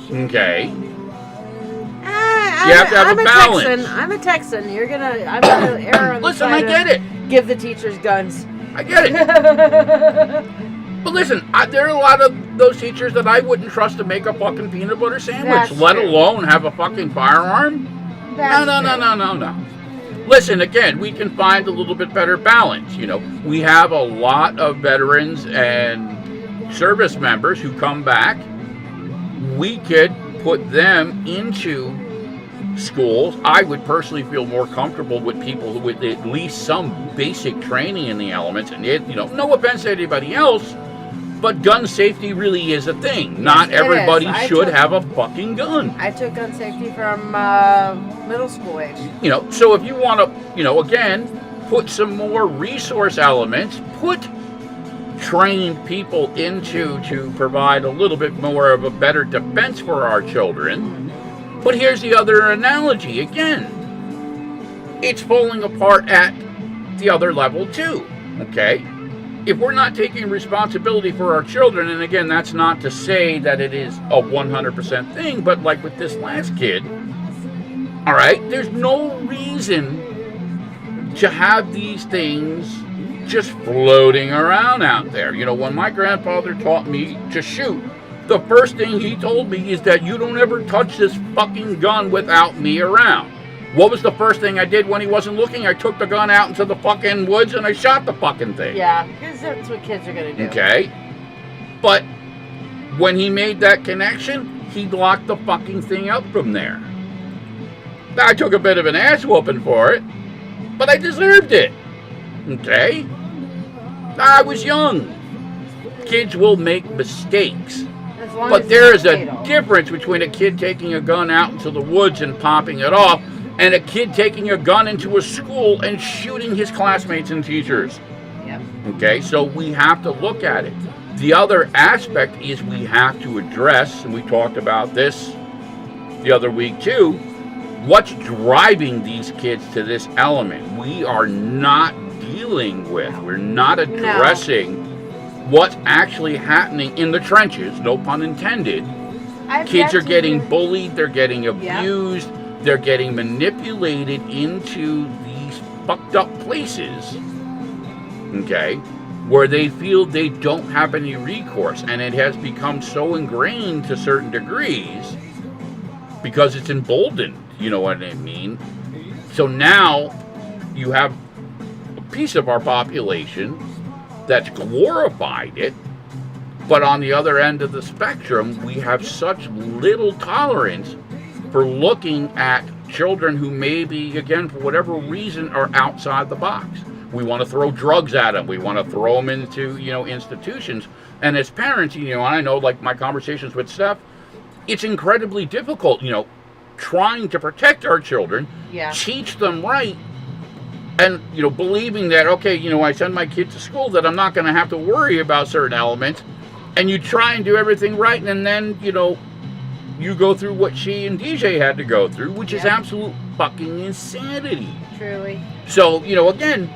Okay. You have to have a balance. I'm a Texan. I'm gonna err on the listen, side I get it. Give the teachers guns. I get it. But listen, there are a lot of those teachers that I wouldn't trust to make a fucking peanut butter sandwich, let alone have a fucking firearm. No. listen, again, we can find a little bit better balance. We have a lot of veterans and service members who come back. We could put them into schools. I would personally feel more comfortable with people with at least some basic training in the elements. And no offense to anybody else, but gun safety really is a thing. Not everybody should have a fucking gun. I took gun safety from middle school age. So if you want to, again, put some more resource elements, put trained people to provide a little bit more of a better defense for our children. But here's the other analogy. Again, it's falling apart at the other level too, okay? If we're not taking responsibility for our children, and again, that's not to say that it is a 100% thing, but like with this last kid, all right, there's no reason to have these things just floating around out there. When my grandfather taught me to shoot, the first thing he told me is that you don't ever touch this fucking gun without me around. What was the first thing I did when he wasn't looking? I took the gun out into the fucking woods and I shot the fucking thing. Yeah, because that's what kids are going to do. Okay. But when he made that connection, he locked the fucking thing up from there. I took a bit of an ass whooping for it, but I deserved it. Okay? I was young. Kids will make mistakes. But there is a difference between a kid taking a gun out into the woods and popping it off and a kid taking a gun into a school and shooting his classmates and teachers. Yep. Okay, so we have to look at it. The other aspect is we have to address, and we talked about this the other week too, what's driving these kids to this element. We are not dealing with, we're not addressing what's actually happening in the trenches, no pun intended. Kids are getting bullied, they're getting abused, they're getting manipulated into these fucked up places, okay, where they feel they don't have any recourse, and it has become so ingrained to certain degrees because it's emboldened, you know what I mean? So now you have a piece of our population that's glorified it, but on the other end of the spectrum, we have such little tolerance for looking at children who maybe, again, for whatever reason, are outside the box. We want to throw drugs at them. We want to throw them into, institutions. And as parents, I know, like my conversations with Steph, it's incredibly difficult, trying to protect our children, teach them right, and, believing that, okay, I send my kid to school, that I'm not going to have to worry about certain elements. And you try and do everything right, and then, you go through what she and DJ had to go through, which is absolute fucking insanity. Truly. So, again,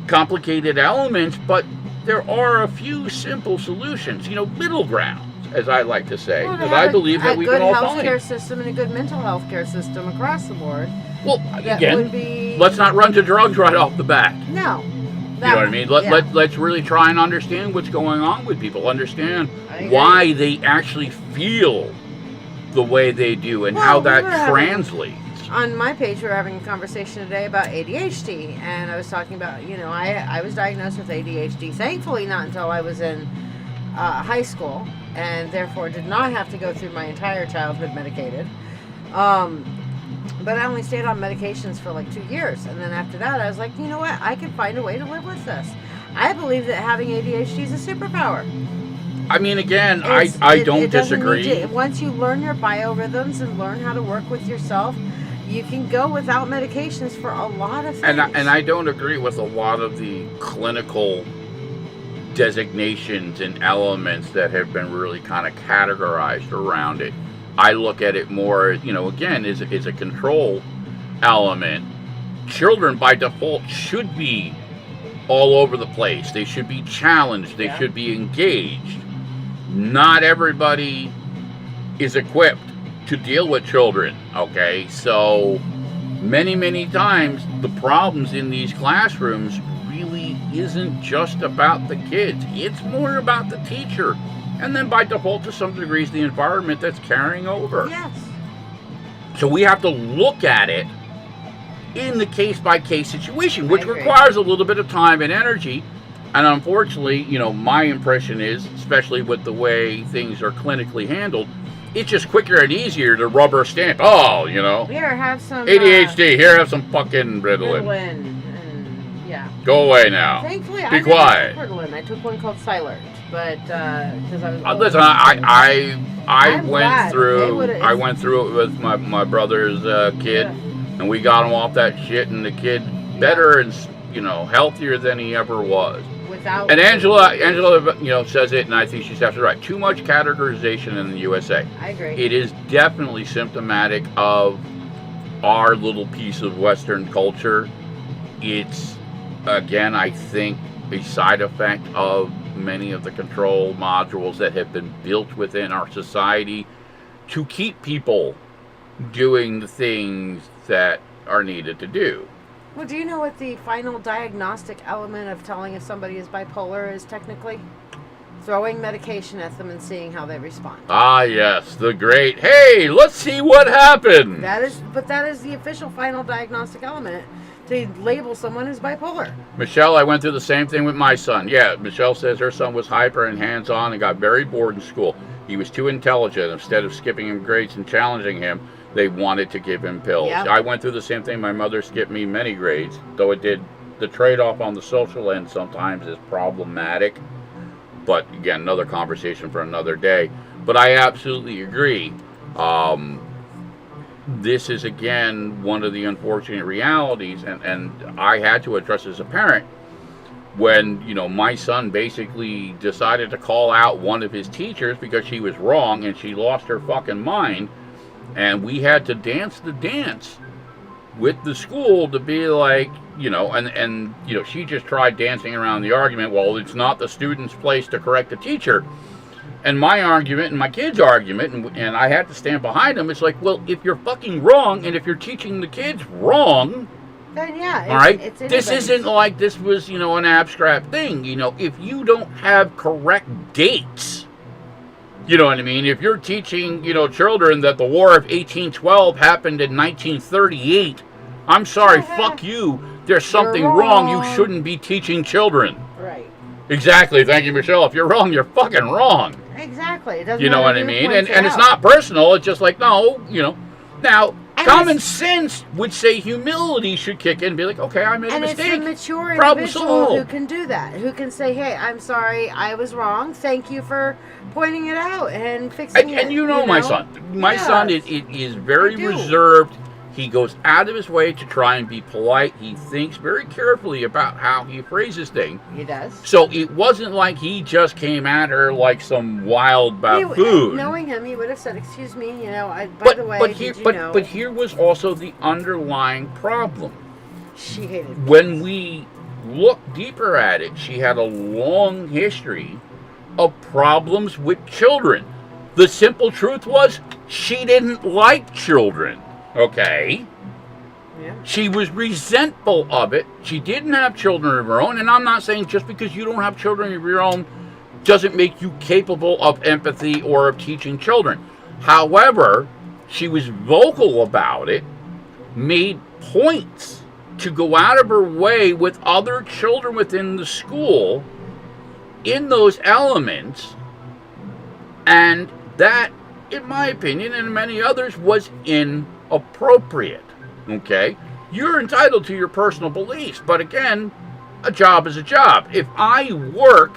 complicated elements, but there are a few simple solutions, middle grounds, as I like to say, that I believe that we can all find. A good healthcare system and a good mental health care system across the board. Well, again, let's not run to drugs right off the bat. No. You know what I mean? Let's really try and understand what's going on with people, understand why they actually feel the way they do and how that translates. On my page, we were having a conversation today about ADHD, and I was talking about, I was diagnosed with ADHD, thankfully not until I was in high school, and therefore did not have to go through my entire childhood medicated. But I only stayed on medications for like 2 years. And then after that, I was like, you know what? I can find a way to live with this. I believe that having ADHD is a superpower. I mean, again, I don't disagree. Once you learn your biorhythms and learn how to work with yourself, you can go without medications for a lot of things. And I don't agree with a lot of the clinical designations and elements that have been really kind of categorized around it. I look at it more, again, as a control element. Children, by default, should be all over the place. They should be challenged. They should be engaged. Not everybody is equipped to deal with children, okay? So many times, the problems in these classrooms really isn't just about the kids. It's more about the teacher. And then by default, to some degrees, the environment that's carrying over. Yes. So we have to look at it in the case-by-case situation, which requires a little bit of time and energy. And unfortunately, my impression is, especially with the way things are clinically handled, it's just quicker and easier to rubber stamp. Oh, Here, have some ADHD. Here, have some fucking Ritalin. And, yeah. Go away now. Thankfully, Be quiet. took Ritalin. I took one called Silert, but because I was. Listen, I went through it with my brother's kid, and we got him off that shit, and the kid better and healthier than he ever was. And Angela, says it, and I think she's absolutely right. Too much categorization in the USA. I agree. It is definitely symptomatic of our little piece of Western culture. It's, again, I think, a side effect of many of the control modules that have been built within our society to keep people doing the things that are needed to do. Well, do you know what the final diagnostic element of telling if somebody is bipolar is technically? Throwing medication at them and seeing how they respond. Ah, yes, the great, hey, let's see what happened. That is the official final diagnostic element to label someone as bipolar. Michelle, I went through the same thing with my son. Yeah, Michelle says her son was hyper and hands-on and got very bored in school. He was too intelligent. Instead of skipping him grades and challenging him, they wanted to give him pills. Yep. I went through the same thing. My mother skipped me many grades, though it did. The trade-off on the social end sometimes is problematic. But again, another conversation for another day. But I absolutely agree. This is, again, one of the unfortunate realities, and I had to address as a parent when, my son basically decided to call out one of his teachers because she was wrong and she lost her fucking mind. And we had to dance the dance with the school to be like, and she just tried dancing around the argument. Well, it's not the student's place to correct the teacher. And my argument and my kid's argument, and I had to stand behind them. It's like, well, if you're fucking wrong and if you're teaching the kids wrong, then yeah, all right, this isn't like this was, an abstract thing. If you don't have correct dates, you know what I mean? If you're teaching, children that the War of 1812 happened in 1938, I'm sorry, fuck you. There's something wrong. You shouldn't be teaching children. Right. Exactly. Thank you, Michelle. If you're wrong, you're fucking wrong. Exactly. It doesn't you know what I mean? And it's not personal. It's just like, no, Now, common sense would say humility should kick in and be like, okay, I made a mistake. And it's a mature Problem individual solved. who can do that, who can say, hey, I'm sorry, I was wrong. Thank you for pointing it out and fixing it. And my son. My son is very reserved. He goes out of his way to try and be polite. He thinks very carefully about how he phrases things. He does. So it wasn't like he just came at her like some wild buffoon. Knowing him, he would have said, excuse me, by the way, but here was also the underlying problem. She hated when we look deeper at it, she had a long history of problems with children. The simple truth was she didn't like children. Okay. Yeah. She was resentful of it. She didn't have children of her own. And I'm not saying just because you don't have children of your own doesn't make you capable of empathy or of teaching children. However, she was vocal about it, made points to go out of her way with other children within the school in those elements. And that, in my opinion, and many others, was inappropriate. Okay? You're entitled to your personal beliefs, but again, a job is a job. If I work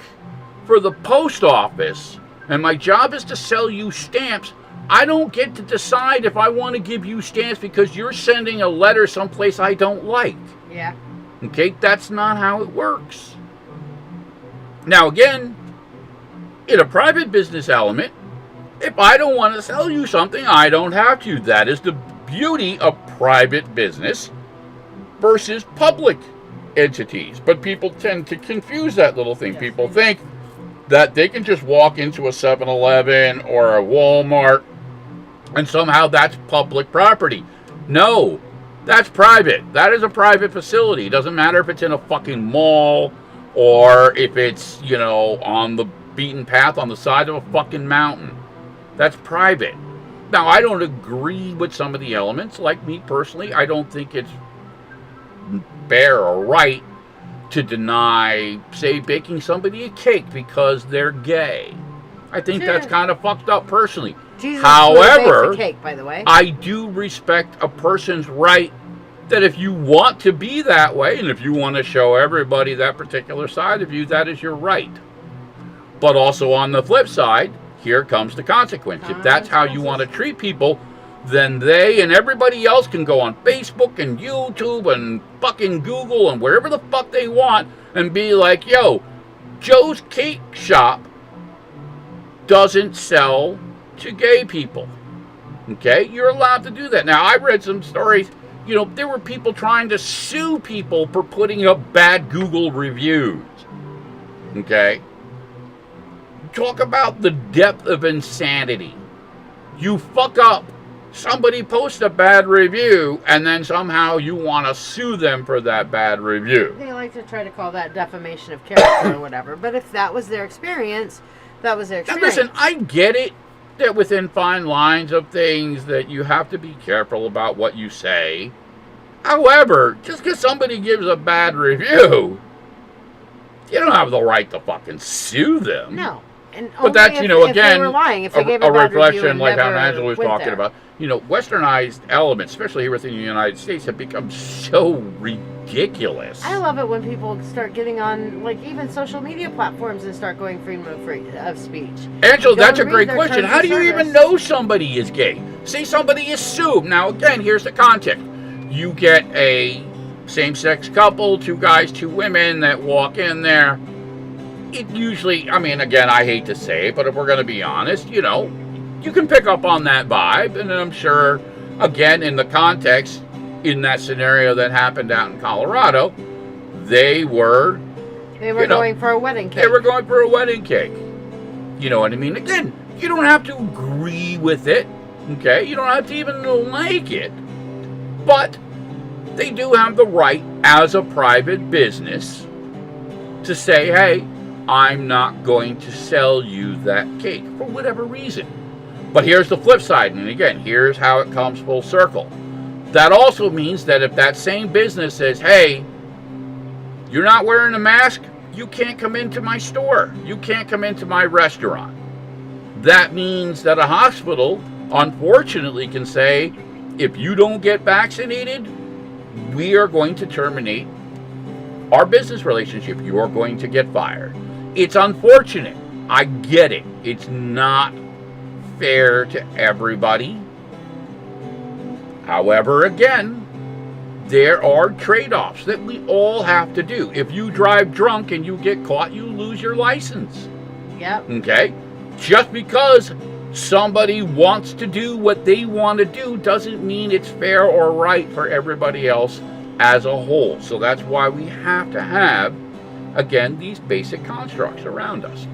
for the post office and my job is to sell you stamps, I don't get to decide if I want to give you stamps because you're sending a letter someplace I don't like. Yeah. Okay? That's not how it works. Now again, in a private business element, if I don't want to sell you something, I don't have to. That is the beauty of private business versus public entities. But people tend to confuse that little thing. Yes. People think that they can just walk into a 7-Eleven or a Walmart and somehow that's public property. No, that's private. That is a private facility. It doesn't matter if it's in a fucking mall or if it's, on the beaten path on the side of a fucking mountain. That's private. Now, I don't agree with some of the elements. Like me personally, I don't think it's fair or right to deny, say, baking somebody a cake because they're gay. I think that's kind of fucked up personally. Jesus However, bakes a cake, by the way. I do respect a person's right that if you want to be that way and if you want to show everybody that particular side of you, that is your right. But also on the flip side, here comes the consequence. If that's how you want to treat people, then they and everybody else can go on Facebook and YouTube and fucking Google and wherever the fuck they want and be like, yo, Joe's Cake Shop doesn't sell to gay people. Okay? You're allowed to do that. Now, I read some stories, you know, there were people trying to sue people for putting up bad Google reviews. Okay? Talk about the depth of insanity. You fuck up, somebody posts a bad review, and then somehow you want to sue them for that bad review. They like to try to call that defamation of character or whatever, but if that was their experience, that was their experience. Now listen, I get it that within fine lines of things that you have to be careful about what you say. However, just because somebody gives a bad review, you don't have the right to fucking sue them. No. And but that's, you know, again, if they were lying, if they gave a bad reflection like how never Angela was went talking there. about. You know, westernized elements, especially here within the United States, have become so ridiculous. I love it when people start getting on, like, even social media platforms and start going freedom of speech. Angela, that's a great question. How do you even know somebody is gay? Say somebody is sued. Now, again, here's the context. You get a same-sex couple, 2 guys, 2 women that walk in there. It usually, I mean, again, I hate to say it, but if we're going to be honest, you know, you can pick up on that vibe. And I'm sure, again, in the context, in that scenario that happened out in Colorado, they were going for a wedding cake. They were going for a wedding cake. You know what I mean? Again, you don't have to agree with it, okay? You don't have to even like it. But they do have the right, as a private business, to say, hey, I'm not going to sell you that cake for whatever reason. But here's the flip side, and again, here's how it comes full circle. That also means that if that same business says, hey, you're not wearing a mask, you can't come into my store. You can't come into my restaurant. That means that a hospital, unfortunately, can say, if you don't get vaccinated, we are going to terminate our business relationship. You are going to get fired. It's unfortunate. I get it. It's not fair to everybody. However, again, there are trade-offs that we all have to do. If you drive drunk and you get caught, you lose your license. Yep. Okay? Just because somebody wants to do what they want to do doesn't mean it's fair or right for everybody else as a whole. So that's why we have to have, again, these basic constructs around us.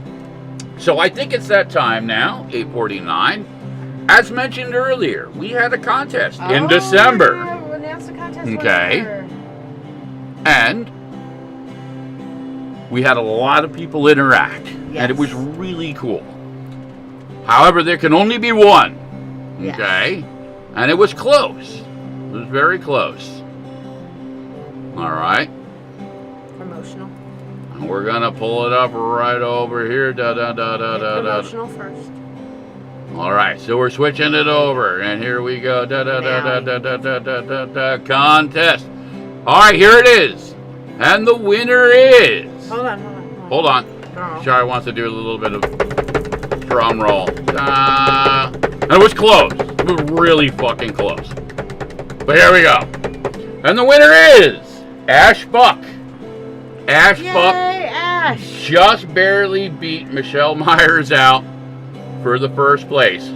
So I think it's that time now, 8:49. As mentioned earlier, we had a contest in December. Yeah, we announced the contest. Okay. And we had a lot of people interact. Yes. And it was really cool. However, there can only be one. Okay? Yes. And it was close. It was very close. All right. Promotional. And we're going to pull it up right over here. Promotional first. All right, so we're switching it over, and here we go. Contest. All right, here it is, and the winner is. Hold on. Shia wants to do a little bit of drum roll. And it was close. It was really fucking close. But here we go, and the winner is Ash Buck. Ash Buck just barely beat Michelle Myers out for the first place.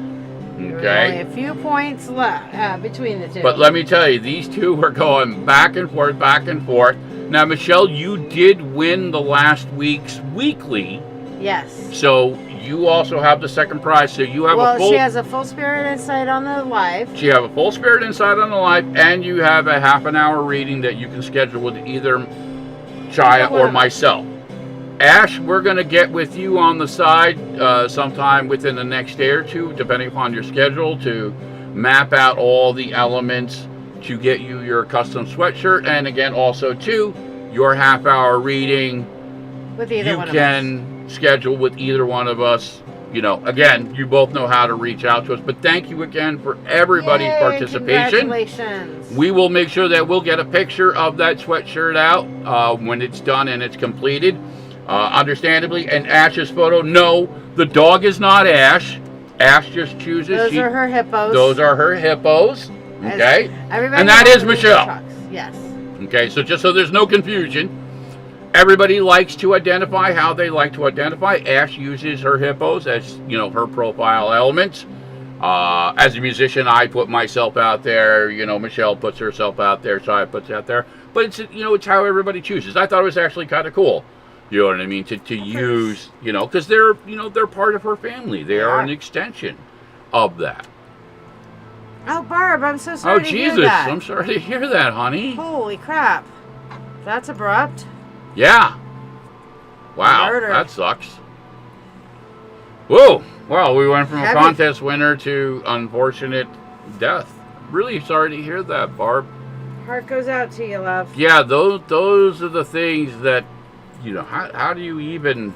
Okay. Only a few points left between the two. But let me tell you, these two were going back and forth, back and forth. Now, Michelle, you did win the last week's weekly. Yes. So you also have the second prize. So you have she has a full spirit insight on the live. She have a full spirit insight on the live, and you have a half-an-hour reading that you can schedule with either Shiya or myself. Ash, we're going to get with you on the side sometime within the next day or two, depending upon your schedule, to map out all the elements to get you your custom sweatshirt. And again, also too, your half-hour reading with either one you can schedule with either one of us. You know, again, you both know how to reach out to us. But thank you again for everybody's participation. Congratulations. We will make sure that we'll get a picture of that sweatshirt out when it's done and it's completed. Understandably, and Ash's photo, no, the dog is not Ash. Ash just chooses. Those are her hippos. Those are her hippos. Okay. And that is Michelle. Yes. Okay, so just so there's no confusion, everybody likes to identify how they like to identify. Ash uses her hippos as, you know, her profile elements. As a musician, I put myself out there. You know, Michelle puts herself out there. Shiya puts it out there. But it's, you know, it's how everybody chooses. I thought it was actually kind of cool. You know what I mean? To use, you know, because they're, you know, they're part of her family. They are an extension of that. Oh, Barb, I'm so sorry to hear that. I'm sorry to hear that, honey. Holy crap. That's abrupt. Yeah. Wow, Murder. that sucks. Whoa. Well, we went from a contest winner to unfortunate death. Really sorry to hear that, Barb. Heart goes out to you, love. Yeah, those are the things that, you know, how do you even...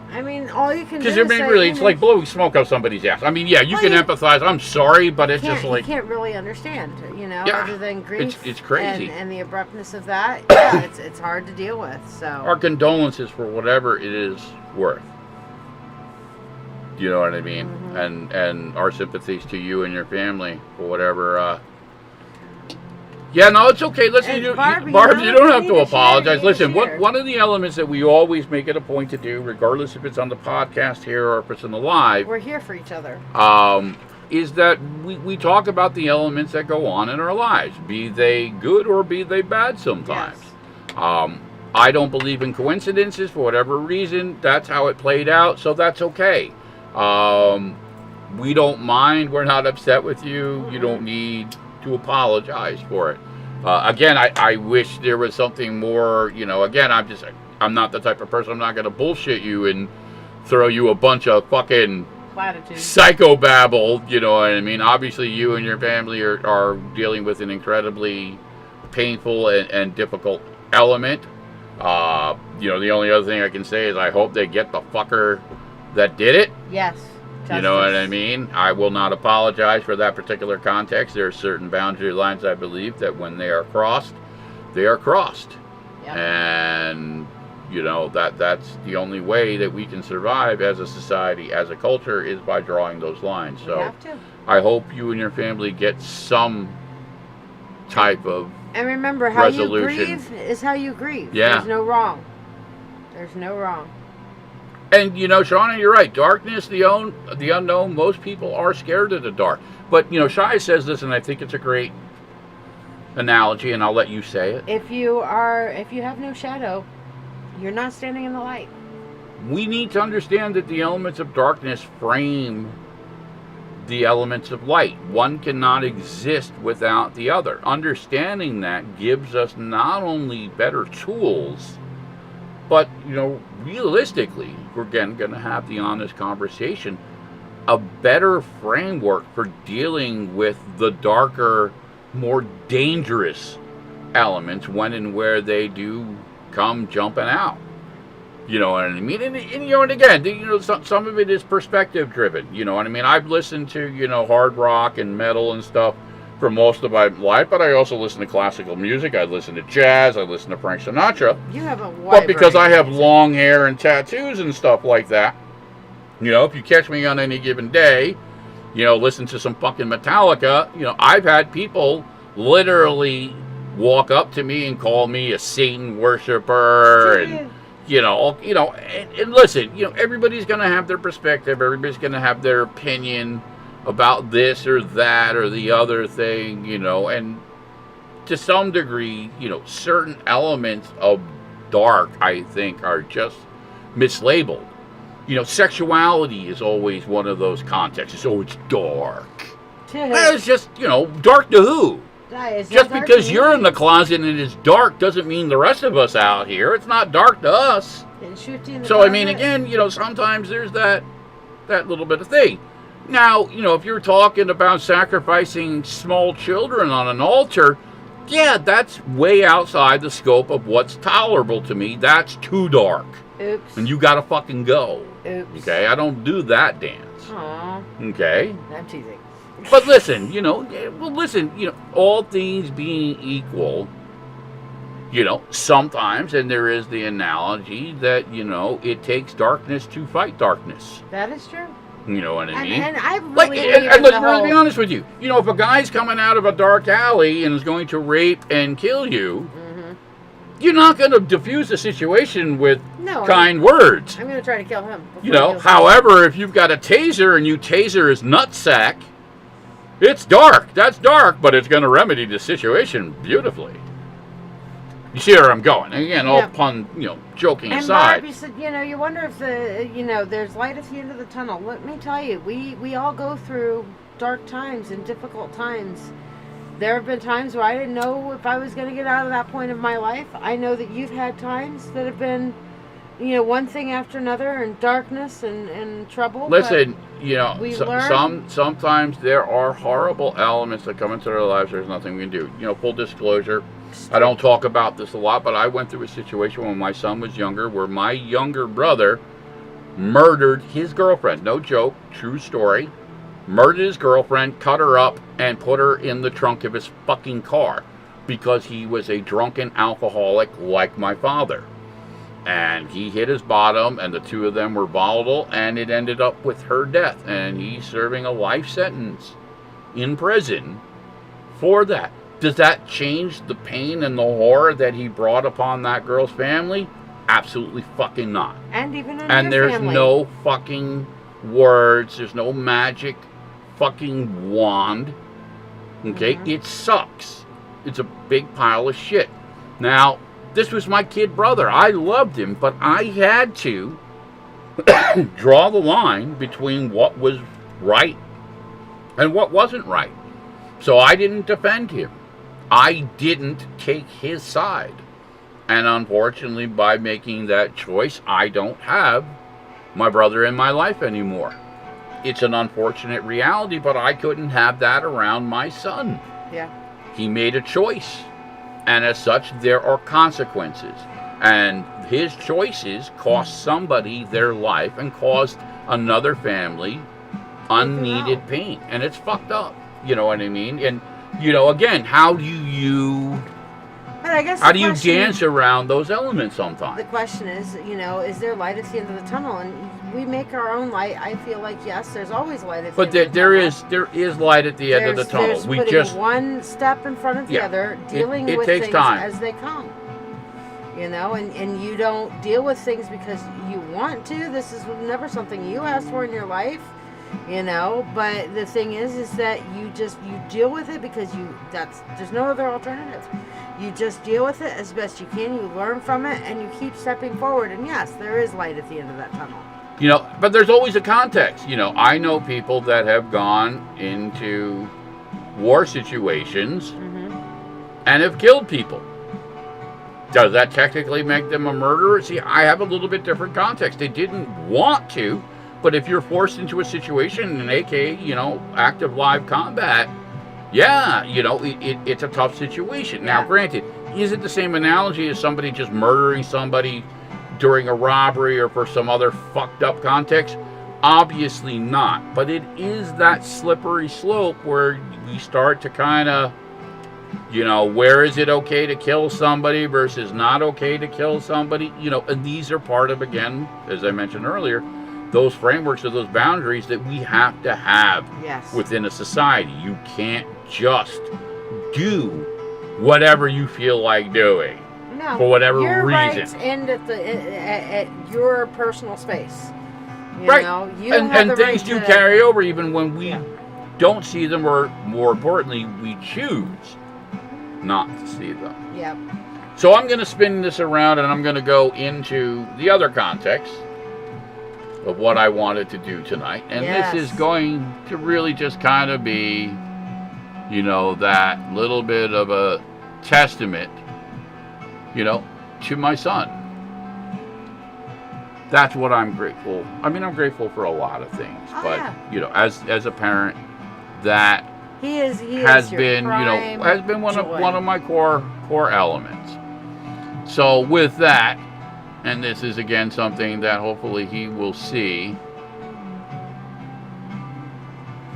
I mean, all you can do is because really, it's like blowing smoke out somebody's ass. I mean, yeah, you can empathize. I'm sorry, but it's just like... You can't really understand, you know, other than grief. It's crazy. And the abruptness of that, yeah, it's hard to deal with, so... Our condolences for whatever it is worth. You know what I mean? Mm-hmm. And our sympathies to you and your family for whatever... Yeah, no, it's okay. Listen, Barb, you don't have to apologize. Listen, one of the elements that we always make it a point to do, regardless if it's on the podcast here or if it's on the live, we're here for each other. Is that we talk about the elements that go on in our lives, be they good or be they bad sometimes. Yes. I don't believe in coincidences for whatever reason. That's how it played out, so that's okay. We don't mind. We're not upset with you. Mm-hmm. You don't need to apologize for it. Again, I wish there was something more, you know, again, I'm not the type of person, I'm not going to bullshit you and throw you a bunch of fucking psychobabble, you know what I mean? Obviously, you and your family are dealing with an incredibly painful and difficult element. You know, the only other thing I can say is I hope they get the fucker that did it. Yes. Justice. You know what I mean? I will not apologize for that particular context. There are certain boundary lines, I believe, that when they are crossed, they are crossed. Yep. And, you know, that's the only way that we can survive as a society, as a culture, is by drawing those lines. So we have to. I hope you and your family get some type of And remember, how resolution. You grieve is how you grieve. Yeah. There's no wrong. There's no wrong. And, you know, Shauna, you're right. Darkness, the unknown, most people are scared of the dark. But, you know, Shiya says this, and I think it's a great analogy, and I'll let you say it. If you have no shadow, you're not standing in the light. We need to understand that the elements of darkness frame the elements of light. One cannot exist without the other. Understanding that gives us not only better tools, but, you know, realistically, we're again going to have the honest conversation, a better framework for dealing with the darker, more dangerous elements when and where they do come jumping out. You know what I mean? And you know, and again, you know, some of it is perspective driven. You know what I mean? I've listened to, you know, hard rock and metal and stuff for most of my life, but I also listen to classical music. I listen to jazz. I listen to Frank Sinatra. You have a wide But because I have long hair and tattoos and stuff like that, you know, if you catch me on any given day, you know, listen to some fucking Metallica, you know, I've had people literally walk up to me and call me a Satan worshiper and, you know, and listen, you know, everybody's going to have their perspective. Everybody's going to have their opinion about this or that or the other thing, you know, and to some degree, you know, certain elements of dark, I think, are just mislabeled. You know, sexuality is always one of those contexts. Oh, it's dark. Well, it's just, you know, dark to who? Just because you're in the closet and it's dark doesn't mean the rest of us out here. It's not dark to us. So, I mean, again, you know, sometimes there's that little bit of thing. Now, you know, if you're talking about sacrificing small children on an altar, yeah, that's way outside the scope of what's tolerable to me. That's too dark. Oops. And you gotta fucking go. Oops. Okay? I don't do that dance. Aww. Okay? I'm teasing. But listen, all things being equal, sometimes, and there is the analogy that, it takes darkness to fight darkness. That is true. You know what I mean? And I really believe and let's really be honest with you. If a guy's coming out of a dark alley and is going to rape and kill you, you're not going to diffuse the situation with kind words. I'm going to try to kill him. However, if you've got a taser and you taser his nutsack, it's dark. That's dark, but it's going to remedy the situation beautifully. You see where I'm going? Again, all pun, joking aside. And Bob, you said, you wonder if there's light at the end of the tunnel. Let me tell you, we all go through dark times and difficult times. There have been times where I didn't know if I was going to get out of that point of my life. I know that you've had times that have been, one thing after another, and darkness and trouble. Listen, sometimes there are horrible elements that come into their lives. There's nothing we can do. Full disclosure, I don't talk about this a lot, but I went through a situation when my son was younger where my younger brother murdered his girlfriend. No joke, true story. Murdered his girlfriend, cut her up, and put her in the trunk of his fucking car because he was a drunken alcoholic like my father. And he hit his bottom, and the two of them were volatile, and it ended up with her death. And he's serving a life sentence in prison for that. Does that change the pain and the horror that he brought upon that girl's family? Absolutely fucking not. And even in and your there's family. No fucking words. There's no magic fucking wand. Okay? It sucks. It's a big pile of shit. Now, this was my kid brother. I loved him, but I had to draw the line between what was right and what wasn't right. So I didn't defend him. I didn't take his side. And unfortunately, by making that choice, I don't have my brother in my life anymore. It's an unfortunate reality, but I couldn't have that around my son. Yeah. He made a choice. And as such, there are consequences. And his choices cost somebody their life and caused another family unneeded pain. And it's fucked up. You know what I mean? And, again, how do you dance around those elements sometimes? The question is, is there light at the end of the tunnel? And we make our own light. I feel like, yes, there's always light at the end of the tunnel. But there is light at the end of the tunnel. There's putting one step in front of the other, dealing with things as they come. And you don't deal with things because you want to. This is never something you asked for in your life. But the thing is that you deal with it because there's no other alternative. You just deal with it as best you can. You learn from it and you keep stepping forward. And yes, there is light at the end of that tunnel. But there's always a context. I know people that have gone into war situations and have killed people. Does that technically make them a murderer? See, I have a little bit different context. They didn't want to. But if you're forced into a situation, an aka, active live combat, it's a tough situation. Now, granted, is it the same analogy as somebody just murdering somebody during a robbery or for some other fucked up context? Obviously not. But it is that slippery slope where we start to kind of, where is it okay to kill somebody versus not okay to kill somebody? And these are part of, again, as I mentioned earlier, those frameworks or those boundaries that we have to have within a society. You can't just do whatever you feel like doing for whatever your reason. Rights end at your personal space. And things do carry over even when we don't see them, or more importantly, we choose not to see them. Yep. So I'm going to spin this around and I'm going to go into the other context of what I wanted to do tonight. And this is going to really just kind of be, that little bit of a testament, to my son. That's what I'm grateful. I mean, I'm grateful for a lot of things. As a parent, that He is has your been, has been one of my core elements. So with that, and this is again something that hopefully he will see,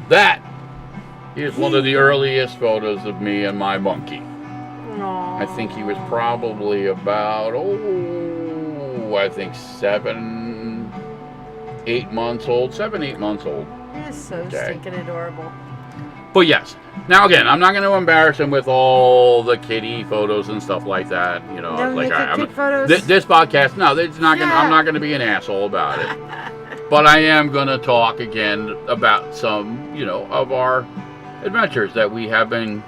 that is one of the earliest photos of me and my monkey. Aww. I think he was probably about, I think 7, 8 months old. He's so stinking adorable. But yes, now again, I'm not going to embarrass him with all the kitty photos and stuff like that. No, photos. This podcast, no, it's not gonna, I'm not going to be an asshole about it. But I am going to talk again about some, of our adventures that we have been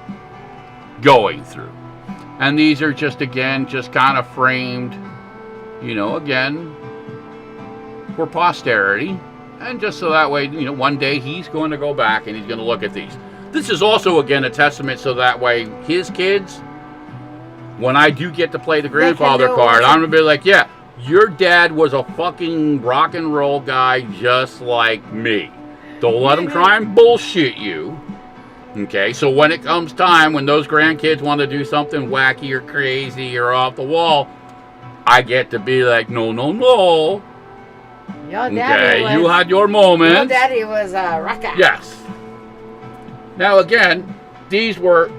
going through. And these are just kind of framed, again, for posterity. And just so that way, one day he's going to go back and he's going to look at these. This is also, again, a testament so that way his kids, when I do get to play the grandfather card, I'm going to be like, yeah, your dad was a fucking rock and roll guy just like me. Don't let him try and bullshit you. Okay, so when it comes time, when those grandkids want to do something wacky or crazy or off the wall, I get to be like, no. Your daddy you had your moment. Your daddy was a rocker. Yes. Now again, these were,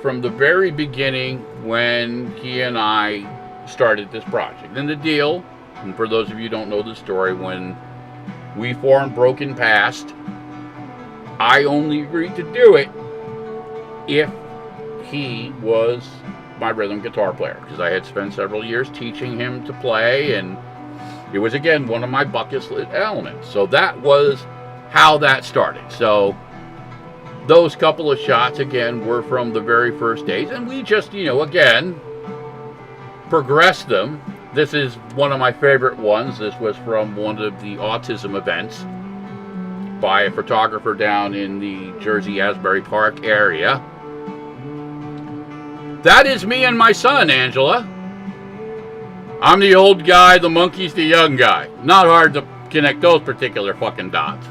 from the very beginning when he and I started this project. And the deal, and for those of you who don't know the story, when we formed Broken Past, I only agreed to do it if he was my rhythm guitar player, because I had spent several years teaching him to play, and it was, again, one of my bucket list elements. So that was how that started. So those couple of shots, again, were from the very first days. And we just, again, progressed them. This is one of my favorite ones. This was from one of the autism events by a photographer down in the Jersey Asbury Park area. That is me and my son, Angela. I'm the old guy, the monkey's the young guy. Not hard to connect those particular fucking dots.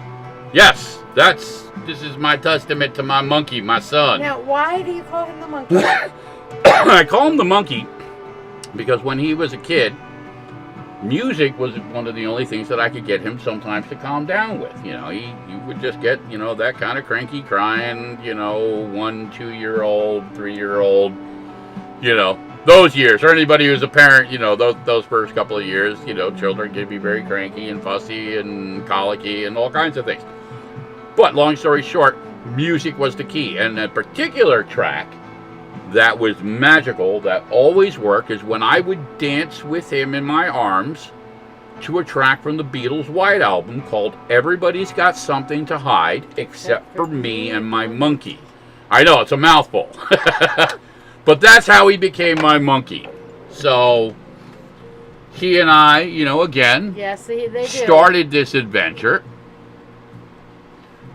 Yes, this is my testament to my monkey, my son. Now, why do you call him the monkey? I call him the monkey because when he was a kid, music was one of the only things that I could get him sometimes to calm down with. He would just get, that kind of cranky crying, 1, 2-year-old, 3-year-old, those years, or anybody who's a parent, those first couple of years, children can be very cranky and fussy and colicky and all kinds of things. But long story short, music was the key. And a particular track that was magical, that always worked, is when I would dance with him in my arms to a track from the Beatles' White Album called Everybody's Got Something to Hide Except for Me and My Monkey. I know, it's a mouthful. But that's how he became my monkey. So he and I, again, started this adventure.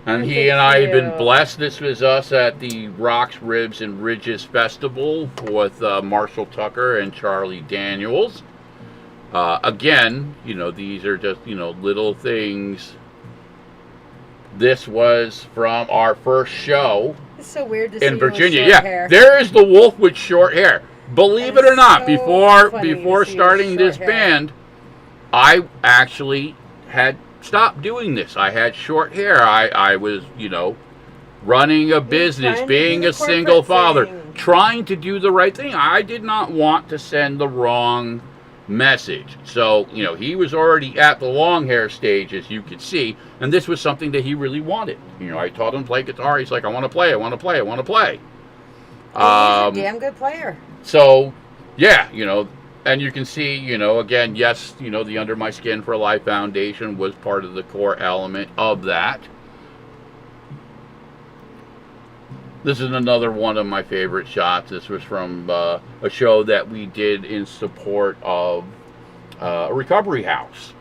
And he and I have been blessed. This was us at the Rocks, Ribs, and Ridges Festival with Marshall Tucker and Charlie Daniels. Again, these are just, little things. This was from our first show. It's so weird to see in Virginia. You with short hair. There is the wolf with short hair. Believe it or not, before starting this band, I actually had stopped doing this. I had short hair. I was, running a business, being a single father, trying to do the right thing. I did not want to send the wrong message. So, he was already at the long hair stage, as you could see, and this was something that he really wanted. I taught him to play guitar. He's like, I want to play. He's a damn good player. So, yeah, and you can see, again, yes, the Under My Skin for Life Foundation was part of the core element of that. This is another one of my favorite shots. This was from a show that we did in support of a recovery house.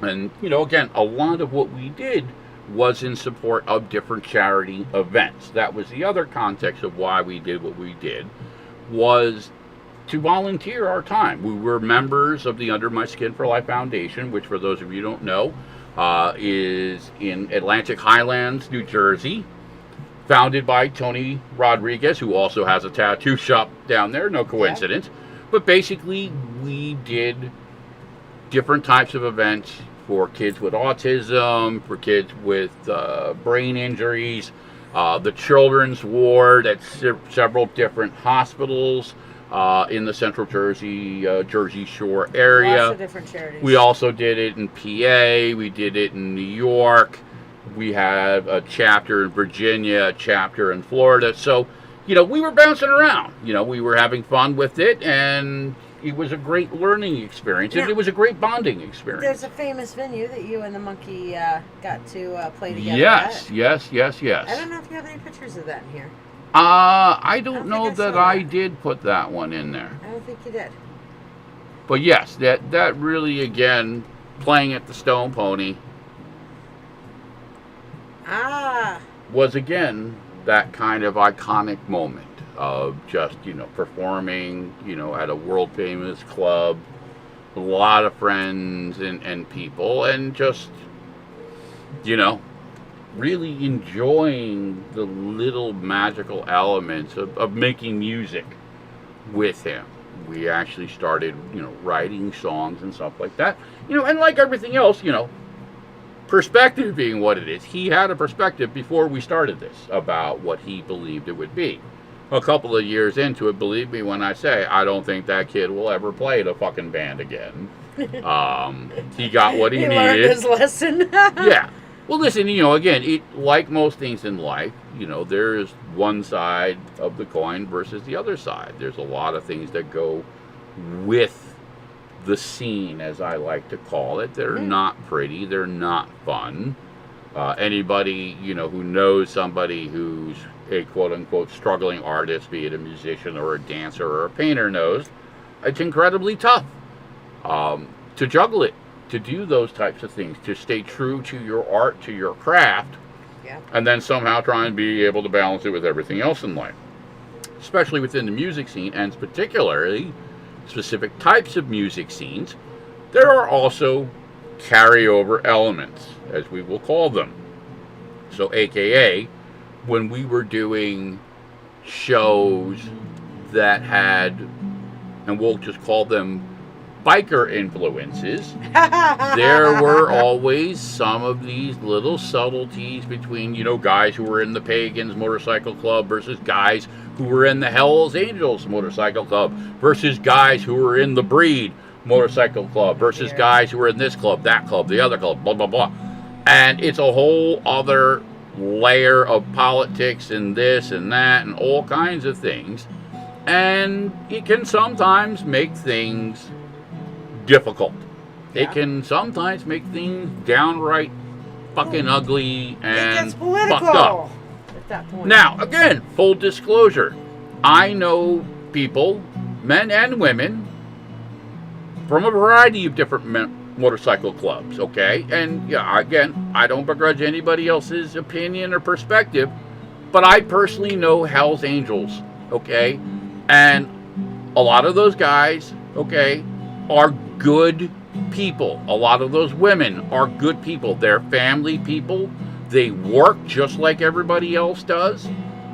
And, again, a lot of what we did was in support of different charity events. That was the other context of why we did what we did, was to volunteer our time. We were members of the Under My Skin for Life Foundation, which, for those of you who don't know, is in Atlantic Highlands, New Jersey. founded by Tony Rodriguez, who also has a tattoo shop down there, no coincidence. Yeah. But basically, we did different types of events for kids with autism, for kids with brain injuries, the children's ward at several different hospitals in the Central Jersey, Jersey Shore area. Lots of different charities. We also did it in PA, we did it in New York. We had a chapter in Virginia, a chapter in Florida. So, we were bouncing around. We were having fun with it, and it was a great learning experience. And it was a great bonding experience. There's a famous venue that you and the monkey got to play together Yes. I don't know if you have any pictures of that in here. I don't know that I did put that one in there. I don't think you did. But yes, that really, again, playing at the Stone Pony was, again, that kind of iconic moment of just, performing, at a world-famous club, a lot of friends and people, and just, really enjoying the little magical elements of making music with him. We actually started, writing songs and stuff like that. And like everything else, perspective being what it is, he had a perspective before we started this about what he believed it would be. A couple of years into it, believe me when I say, I don't think that kid will ever play in a fucking band again. He got what he needed. Learned his lesson. Yeah. Well, listen, again, like most things in life, there's one side of the coin versus the other side. There's a lot of things that go with the scene, as I like to call it. They're not pretty. They're not fun. Anybody, who knows somebody who's a quote-unquote struggling artist, be it a musician or a dancer or a painter, knows it's incredibly tough to juggle it, to do those types of things, to stay true to your art, to your craft, and then somehow try and be able to balance it with everything else in life, especially within the music scene, and particularly specific types of music scenes. There are also carryover elements, as we will call them. So AKA, when we were doing shows that had, and we'll just call them biker influences, there were always some of these little subtleties between, guys who were in the Pagans Motorcycle Club versus guys who were in the Hells Angels Motorcycle Club versus guys who were in the Breed Motorcycle Club versus guys who were in this club, that club, the other club, blah, blah, blah. And it's a whole other layer of politics and this and that and all kinds of things. And it can sometimes make things difficult. It can sometimes make things downright fucking ugly and fucked up. At that point. Now, again, full disclosure, I know people, men and women, from a variety of different motorcycle clubs, okay? And again, I don't begrudge anybody else's opinion or perspective, but I personally know Hell's Angels, okay? And a lot of those guys, okay, are good people. A lot of those women are good people. They're family people. They work just like everybody else does.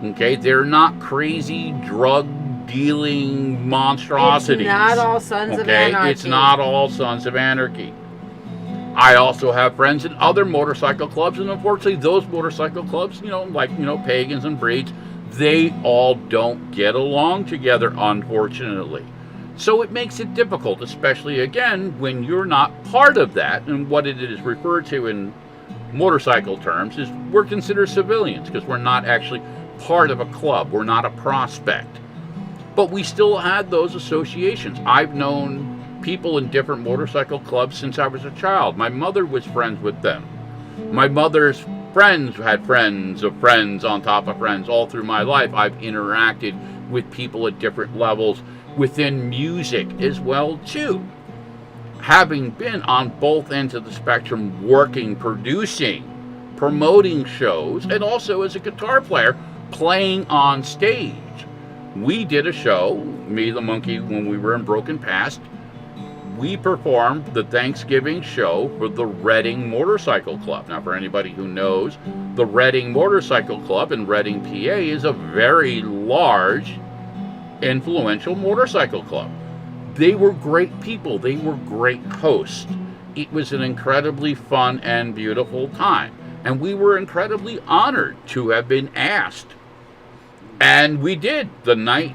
Okay, they're not crazy drug-dealing monstrosities. It's not all sons of anarchy. It's not all sons of anarchy. I also have friends in other motorcycle clubs, and unfortunately those motorcycle clubs, like Pagans and Breeds, they all don't get along together, unfortunately. So it makes it difficult, especially, again, when you're not part of that. And what it is referred to in motorcycle terms is we're considered civilians because we're not actually part of a club. We're not a prospect. But we still had those associations. I've known people in different motorcycle clubs since I was a child. My mother was friends with them. My mother's friends had friends of friends on top of friends all through my life. I've interacted with people at different levels within music as well too, having been on both ends of the spectrum, working, producing, promoting shows, and also as a guitar player playing on stage. We did a show, me, the monkey, when we were in Broken Past. we performed the Thanksgiving show for the Reading Motorcycle Club. Now, for anybody who knows, the Reading Motorcycle Club in Reading, PA is a very large, influential motorcycle club. They were great people. They were great hosts. It was an incredibly fun and beautiful time. And we were incredibly honored to have been asked. And we did. The night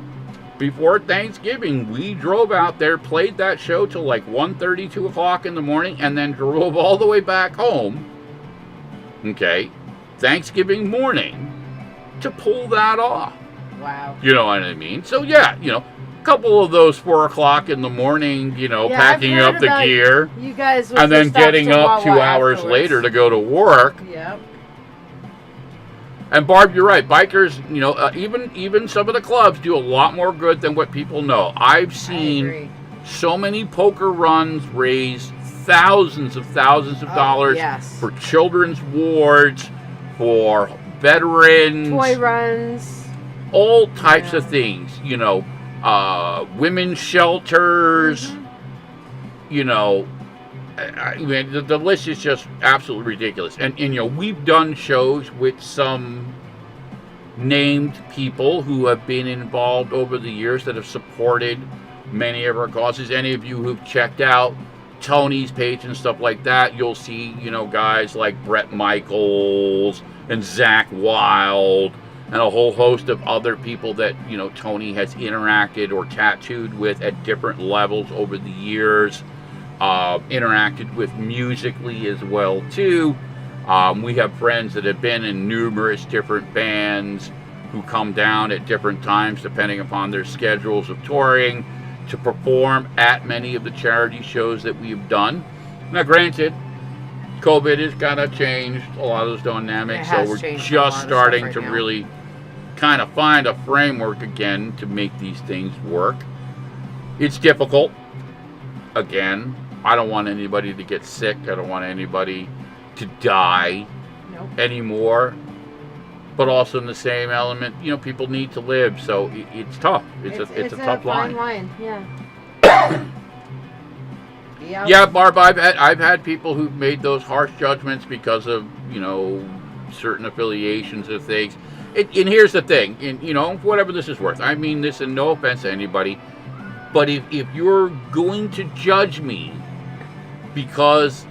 before Thanksgiving, we drove out there, played that show till like 1:30, 2 o'clock in the morning, and then drove all the way back home, okay, Thanksgiving morning, to pull that off. Wow. You know what I mean? So, yeah, a couple of those 4 o'clock in the morning, packing up the gear, you guys and then getting up 2 hours later to go to work. Yep. And Barb, you're right. Bikers, even some of the clubs do a lot more good than what people know. I've seen so many poker runs raise thousands of dollars for children's wards, for veterans, toy runs, all types of things. Women's shelters. I mean, the list is just absolutely ridiculous. And we've done shows with some named people who have been involved over the years that have supported many of our causes. Any of you who've checked out Tony's page and stuff like that, you'll see, guys like Brett Michaels and Zach Wild and a whole host of other people that, Tony has interacted or tattooed with at different levels over the years. Interacted with musically as well too. We have friends that have been in numerous different bands who come down at different times depending upon their schedules of touring to perform at many of the charity shows that we've done. Now granted, COVID has kind of changed a lot of those dynamics, so we're just starting to really kind of find a framework again to make these things work. It's difficult. Again, I don't want anybody to get sick. I don't want anybody to die anymore. But also in the same element, people need to live, so it's tough. It's a tough line. Yeah. Yeah, Barb. I've had people who've made those harsh judgments because of certain affiliations of things. And here's the thing, and whatever this is worth. I mean this in no offense to anybody. But if you're going to judge me because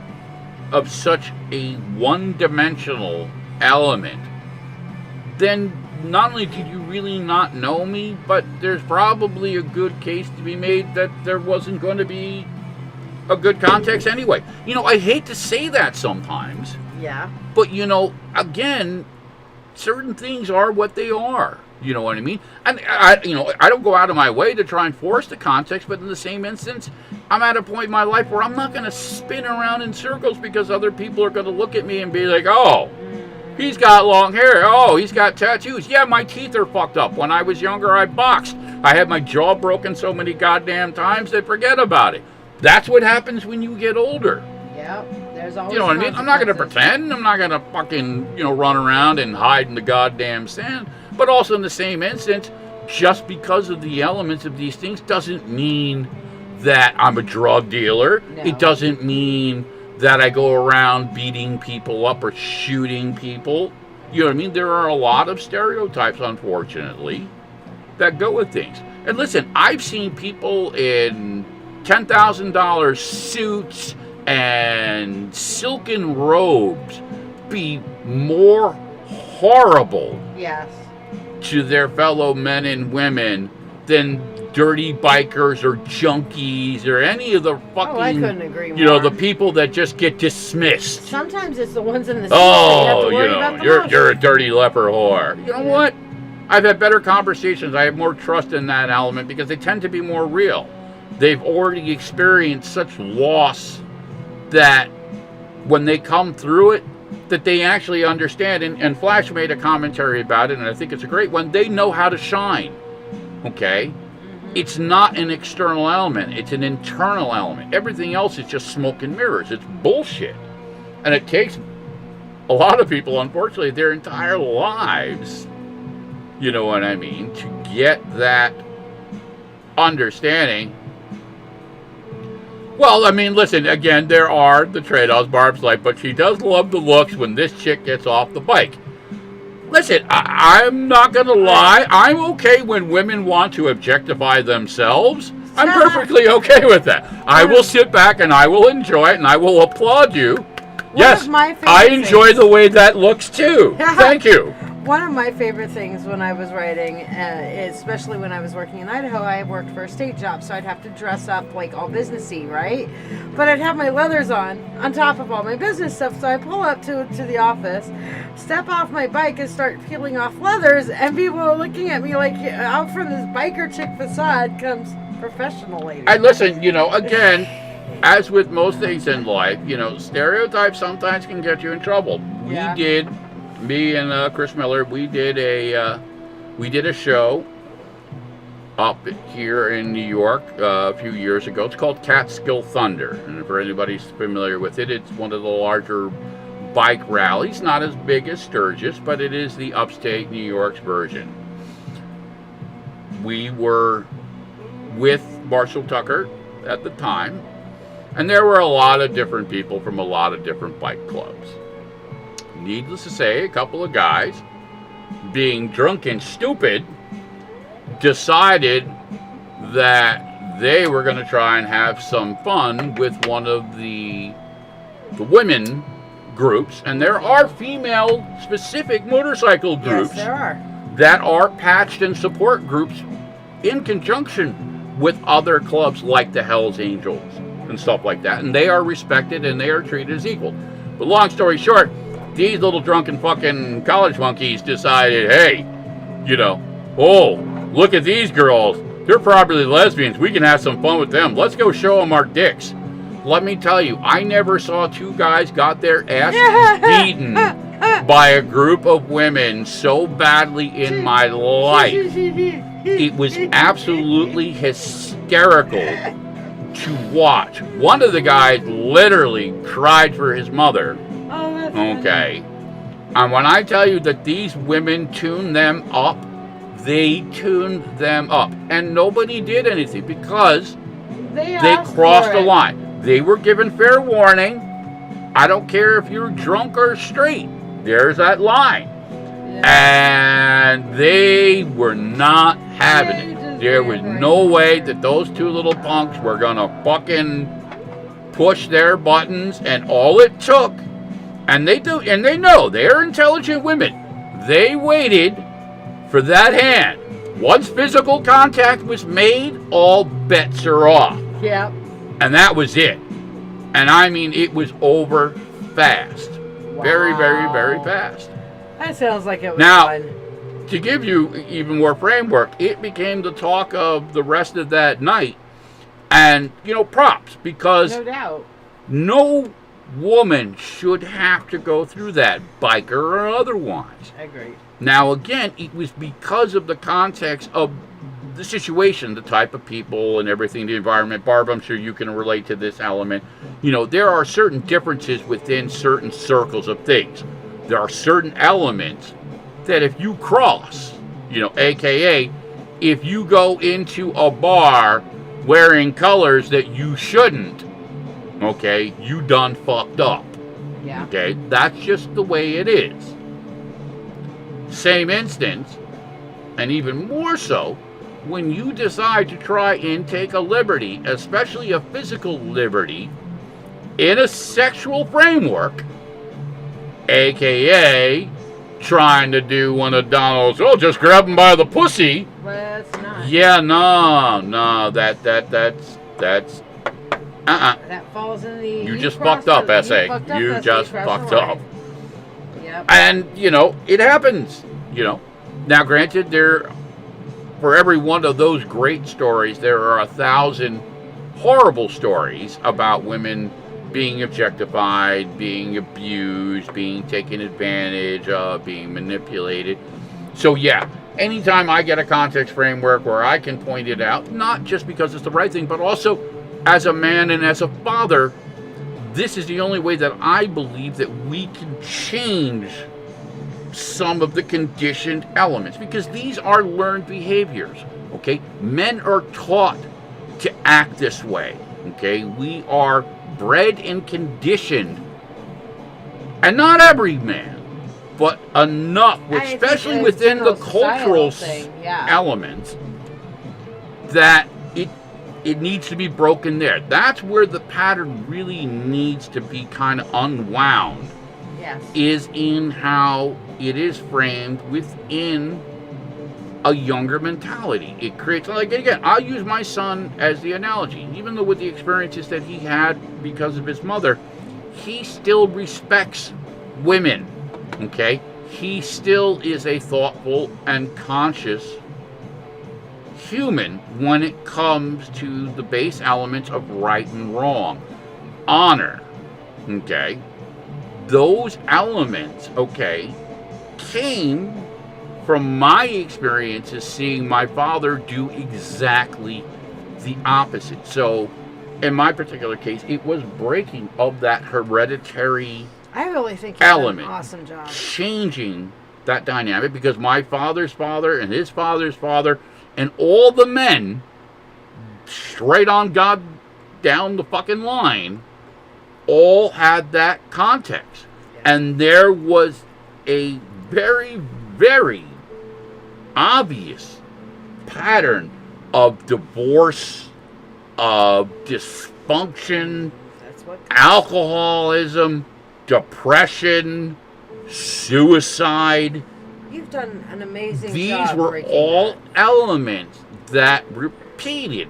of such a one-dimensional element, then not only did you really not know me, but there's probably a good case to be made that there wasn't going to be a good context anyway. I hate to say that sometimes. Yeah. But, again, certain things are what they are. You know what I mean? And I don't go out of my way to try and force the context, but in the same instance, I'm at a point in my life where I'm not going to spin around in circles because other people are going to look at me and be like, oh, he's got long hair. Oh, he's got tattoos. Yeah, my teeth are fucked up. When I was younger, I boxed. I had my jaw broken so many goddamn times that forget about it. That's what happens when you get older. Yep. There's always what I mean? I'm not going to pretend. I'm not going to fucking, run around and hide in the goddamn sand. But also in the same instance, just because of the elements of these things doesn't mean that I'm a drug dealer. No. It doesn't mean that I go around beating people up or shooting people. You know what I mean? There are a lot of stereotypes, unfortunately, that go with things. And listen, I've seen people in $10,000 suits and silken robes be more horrible to their fellow men and women than dirty bikers or junkies or any of the fucking, I couldn't agree more. The people that just get dismissed. Sometimes it's the ones in the street you're a dirty leper whore. You know what? I've had better conversations. I have more trust in that element because they tend to be more real. They've already experienced such loss that when they come through it, that they actually understand. And Flash made a commentary about it, and I think it's a great one. They know how to shine. Okay? Mm-hmm. It's not an external element. It's an internal element. Everything else is just smoke and mirrors. It's bullshit. And it takes a lot of people, unfortunately, their entire lives, you know what I mean, to get that understanding. Well, I mean, listen, again, there are the trade-offs, Barb's like, but she does love the looks when this chick gets off the bike. Listen, I'm not going to lie. I'm okay when women want to objectify themselves. I'm perfectly okay with that. I will sit back and I will enjoy it and I will applaud you. Yes, I enjoy the way that looks too. Thank you. One of my favorite things when I was writing, especially when I was working in Idaho, I worked for a state job, so I'd have to dress up like all businessy, right? But I'd have my leathers on top of all my business stuff, so I pull up to the office, step off my bike and start peeling off leathers, and people are looking at me like out from this biker chick facade comes professional lady. And listen, again, as with most things in life, stereotypes sometimes can get you in trouble. Yeah. Me and Chris Miller, we did a show up here in New York a few years ago. It's called Catskill Thunder, and for anybody's familiar with it, it's one of the larger bike rallies. Not as big as Sturgis, but it is the upstate New York's version. We were with Marshall Tucker at the time, and there were a lot of different people from a lot of different bike clubs. Needless to say, a couple of guys, being drunk and stupid, decided that they were going to try and have some fun with one of the women groups. And there are female-specific motorcycle groups. Yes, there are. That are patched and support groups in conjunction with other clubs like the Hells Angels and stuff like that. And they are respected and they are treated as equal. But long story short, these little drunken fucking college monkeys decided, hey, oh, look at these girls. They're probably lesbians. We can have some fun with them. Let's go show them our dicks. Let me tell you, I never saw two guys got their ass beaten by a group of women so badly in my life. It was absolutely hysterical to watch. One of the guys literally cried for his mother. Okay. And when I tell you that these women tuned them up, they tuned them up. And nobody did anything because they crossed the line. They were given fair warning. I don't care if you're drunk or straight. There's that line. Yeah. And they were not having it. There was no way that those two little punks were going to fucking push their buttons. And all it took, and they do, and they know, they're intelligent women. They waited for that hand. Once physical contact was made, all bets are off. Yep. And that was it. And I mean, it was over fast. Wow. Very, very, very fast. That sounds like it was fun. To give you even more framework, it became the talk of the rest of that night. And, props, because no doubt, no woman should have to go through that, biker or otherwise. I agree. Now, again, it was because of the context of the situation, the type of people and everything, the environment. Barb, I'm sure you can relate to this element. There are certain differences within certain circles of things. There are certain elements that if you cross, AKA, if you go into a bar wearing colors that you shouldn't, okay, you done fucked up. Yeah. Okay, that's just the way it is. Same instance, and even more so, when you decide to try and take a liberty, especially a physical liberty, in a sexual framework, AKA trying to do one of Donald's, just grab him by the pussy. Let's not. Yeah, no, that's That falls in the... You just fucked up, S.A. You just fucked up. Yep. And, it happens, Now, granted, for every one of those great stories, there are 1,000 horrible stories about women being objectified, being abused, being taken advantage of, being manipulated. So, yeah, anytime I get a context framework where I can point it out, not just because it's the right thing, but also as a man and as a father, this is the only way that I believe that we can change some of the conditioned elements, because these are learned behaviors, okay? Men are taught to act this way. Okay, we are bred and conditioned, and not every man, but enough, especially within the cultural elements, that it needs to be broken there. That's where the pattern really needs to be kind of unwound. Yes. Is in how it is framed within a younger mentality. It creates, like, again, I'll use my son as the analogy. Even though with the experiences that he had because of his mother, he still respects women, okay? He still is a thoughtful and conscious human when it comes to the base elements of right and wrong. Honor, okay? Those elements, okay, came from my experiences seeing my father do exactly the opposite. So, in my particular case, it was breaking of that hereditary I really think element, done an awesome job changing that dynamic, because my father's father and his father's father and all the men straight on God down the fucking line all had that context. And there was a very, very obvious pattern of divorce, of dysfunction, alcoholism, depression, suicide. You've done an amazing job. These were all elements that repeated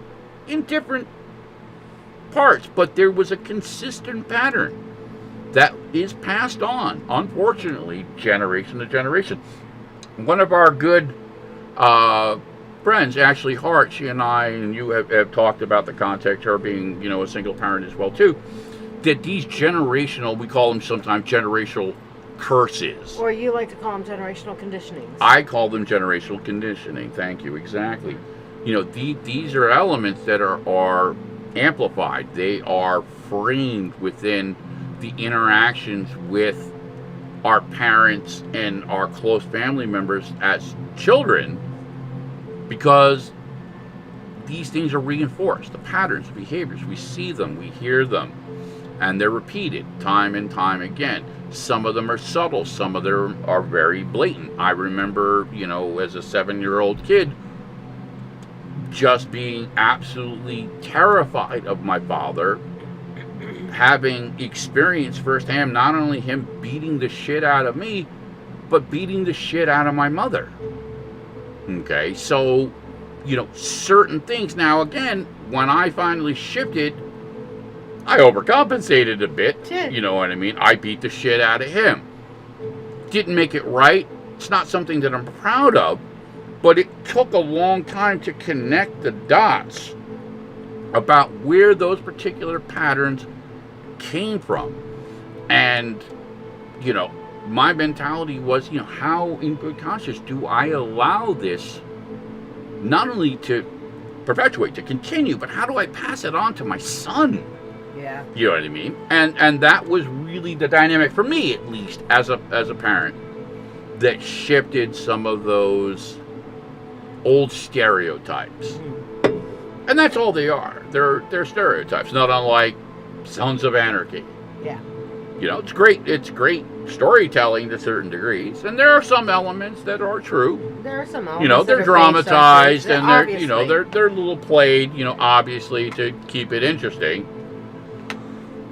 in different parts, but there was a consistent pattern that is passed on, unfortunately, generation to generation. One of our good friends, Ashley Hart, she and I and you have talked about the context, her being, a single parent as well too, that these generational, we call them sometimes generational curses. Or you like to call them generational conditionings. I call them generational conditioning. Thank you. Exactly. These are elements that are amplified. They are framed within the interactions with our parents and our close family members as children, because these things are reinforced. The patterns, the behaviors, we see them, we hear them, and they're repeated time and time again. Some of them are subtle, some of them are very blatant. I remember, as a 7-year-old kid, just being absolutely terrified of my father, having experienced firsthand not only him beating the shit out of me, but beating the shit out of my mother. Okay, so, certain things. Now, again, when I finally shifted, I overcompensated a bit. You know what I mean? I beat the shit out of him. Didn't make it right. It's not something that I'm proud of, but it took a long time to connect the dots about where those particular patterns came from. And, my mentality was, how in good conscience do I allow this not only to perpetuate, to continue, but how do I pass it on to my son? Yeah. You know what I mean? And that was really the dynamic for me, at least, as a parent, that shifted some of those old stereotypes. Mm-hmm. And that's all they are. They're stereotypes, not unlike Sons of Anarchy. Yeah. It's great storytelling to certain degrees, and there are some elements that are true. There are some elements they're dramatized, and they're a little played, obviously to keep it interesting.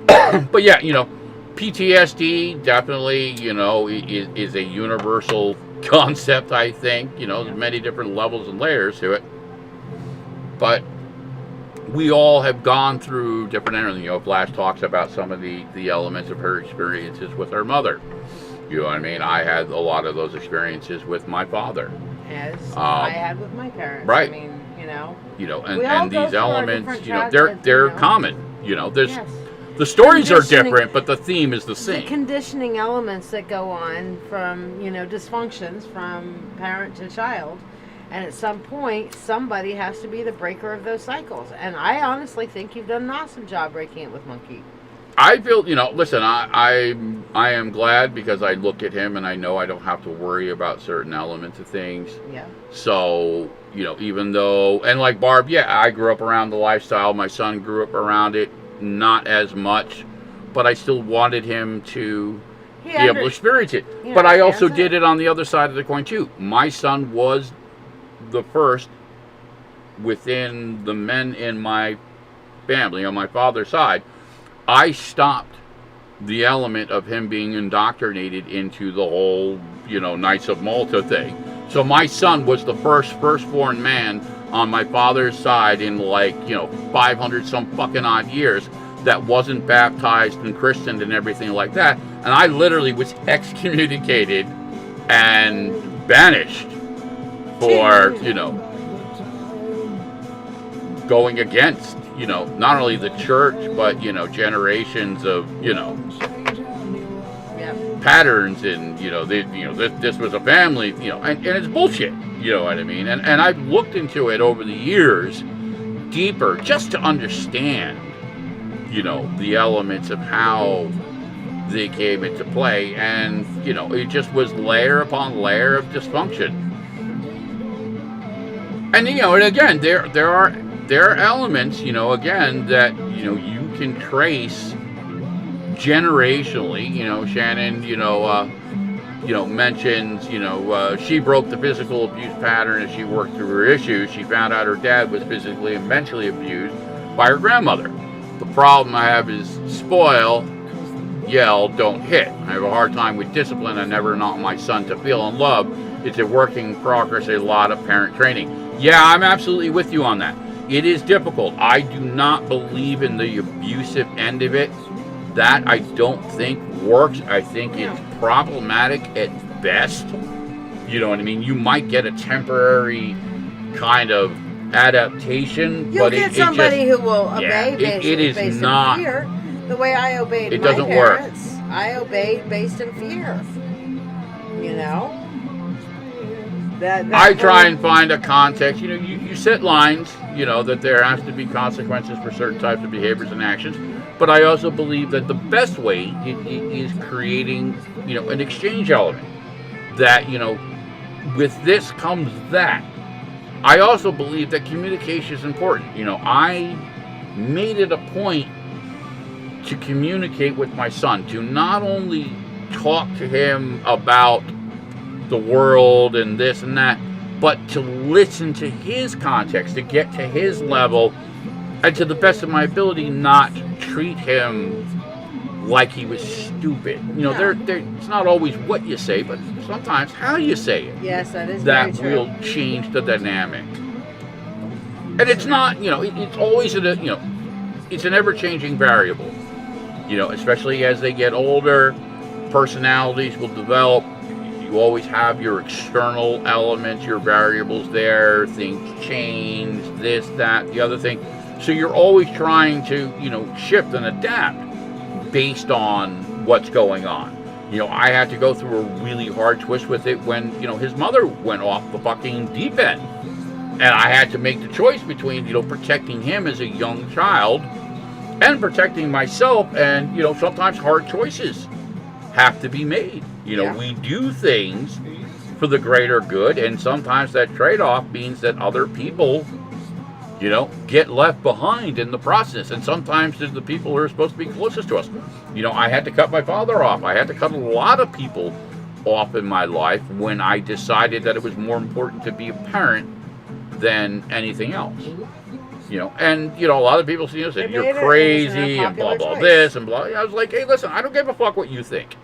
But yeah, PTSD definitely, is a universal concept, I think. There's many different levels and layers to it. But we all have gone through different energies. Flash talks about some of the elements of her experiences with her mother. You know what I mean? I had a lot of those experiences with my father. As I had with my parents. Right. I mean, and these elements, they're common. There's yes. The stories are different, but the theme is the same. The conditioning elements that go on from, dysfunctions from parent to child. And at some point, somebody has to be the breaker of those cycles. And I honestly think you've done an awesome job breaking it with Monkey. I feel, listen, I am glad because I look at him and I know I don't have to worry about certain elements of things. Yeah. So, even though, and like Barb, yeah, I grew up around the lifestyle. My son grew up around it, not as much, but I still wanted him to be able to experience it. But I also did it on the other side of the coin too. My son was the first within the men in my family on my father's side. I stopped the element of him being indoctrinated into the whole, Knights of Malta thing. So my son was the firstborn man on my father's side in 500 some fucking odd years that wasn't baptized and christened and everything like that. And I literally was excommunicated and banished for, going against, not only the church, but, generations of, patterns and, this was a family, and it's bullshit, you know what I mean? And I've looked into it over the years deeper just to understand, the elements of how they came into play. And, it just was layer upon layer of dysfunction. And, and again, there are elements, again, that, you can trace generationally. Shannon, mentions, she broke the physical abuse pattern as she worked through her issues. She found out her dad was physically and mentally abused by her grandmother. The problem I have is spoil, yell, don't hit. I have a hard time with discipline. I never want my son to feel in love. It's a work in progress, a lot of parent training. Yeah, I'm absolutely with you on that. It is difficult. I do not believe in the abusive end of it. That I don't think works. I think it's problematic at best. You know what I mean? You might get a temporary kind of adaptation. You'll get somebody who will obey based not, in fear. The way I obeyed it my doesn't parents, work. I obeyed based in fear. I try and find a context. You set lines, that there has to be consequences for certain types of behaviors and actions. But I also believe that the best way is creating, an exchange element. That, with this comes that. I also believe that communication is important. I made it a point to communicate with my son, to not only talk to him about the world and this and that, but to listen to his context, to get to his level, and to the best of my ability, not treat him like he was stupid. It's not always what you say, but sometimes how you say it. Yes, that is very true. That will change the dynamic. And it's not, it's always it's an ever-changing variable. Especially as they get older, personalities will develop. You always have your external elements, your variables there. Things change, this, that, the other thing. So you're always trying to, shift and adapt based on what's going on. I had to go through a really hard twist with it when, his mother went off the fucking deep end. And I had to make the choice between, protecting him as a young child and protecting myself. And, sometimes hard choices have to be made. We do things for the greater good, and sometimes that trade-off means that other people, get left behind in the process. And sometimes there's the people who are supposed to be closest to us. I had to cut my father off. I had to cut a lot of people off in my life when I decided that it was more important to be a parent than anything else. And a lot of people say, you're crazy and blah, blah, this and blah. I was like, hey, listen, I don't give a fuck what you think.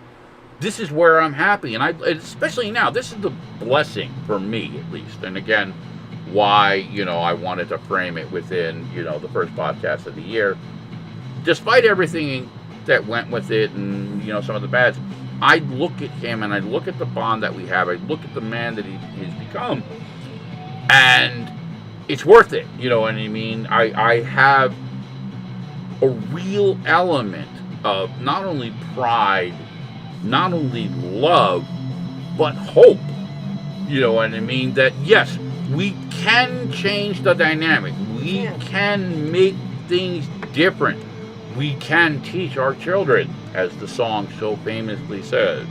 This is where I'm happy. And especially now, this is the blessing for me, at least. And again, why, I wanted to frame it within, the first podcast of the year. Despite everything that went with it and, some of the bads, I look at him and I look at the bond that we have. I look at the man that he's become. And it's worth it. You know what I mean? I have a real element of not only pride, not only love, but hope. You know what I mean? That yes, we can change the dynamic. We can make things different. we can teach our children, as the song so famously says.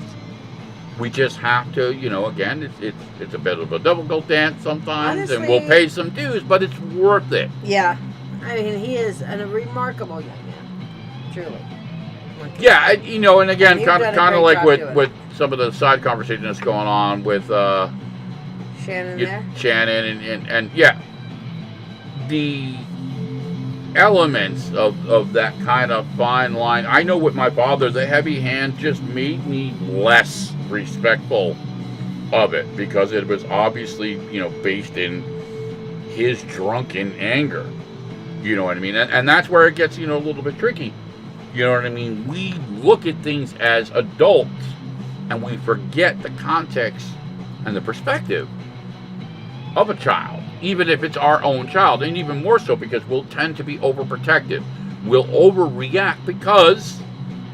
We just have to, again, it's a bit of a difficult dance sometimes, honestly, and we'll pay some dues, but it's worth it. Yeah. I mean, he is a remarkable young man. Truly. Yeah, and again, kind of like with some of the side conversation that's going on with Shannon and yeah, the elements of that kind of fine line. I know with my father, the heavy hand just made me less respectful of it, because it was obviously, based in his drunken anger. You know what I mean? And that's where it gets, a little bit tricky. You know what I mean? We look at things as adults and we forget the context and the perspective of a child, even if it's our own child, and even more so because we'll tend to be overprotective. We'll overreact because,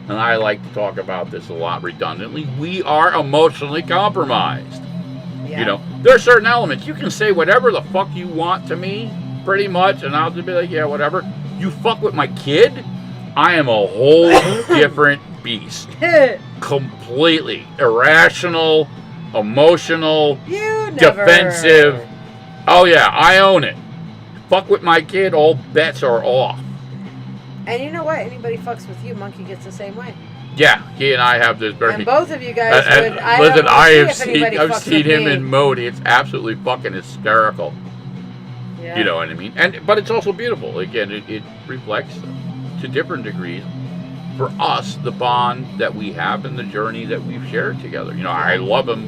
and I like to talk about this a lot redundantly, we are emotionally compromised. Yeah. There are certain elements. You can say whatever the fuck you want to me, pretty much, and I'll just be like, yeah, whatever. You fuck with my kid, I am a whole different beast. Completely irrational, emotional, defensive. Oh yeah, I own it. Fuck with my kid, all bets are off. And you know what? Anybody fucks with you, Monkey gets the same way. Yeah, he and I have this very... And both of you guys would... I've seen him in mode. It's absolutely fucking hysterical. Yeah. You know what I mean? But it's also beautiful. Again, it reflects, to different degrees, for us, the bond that we have and the journey that we've shared together. I love him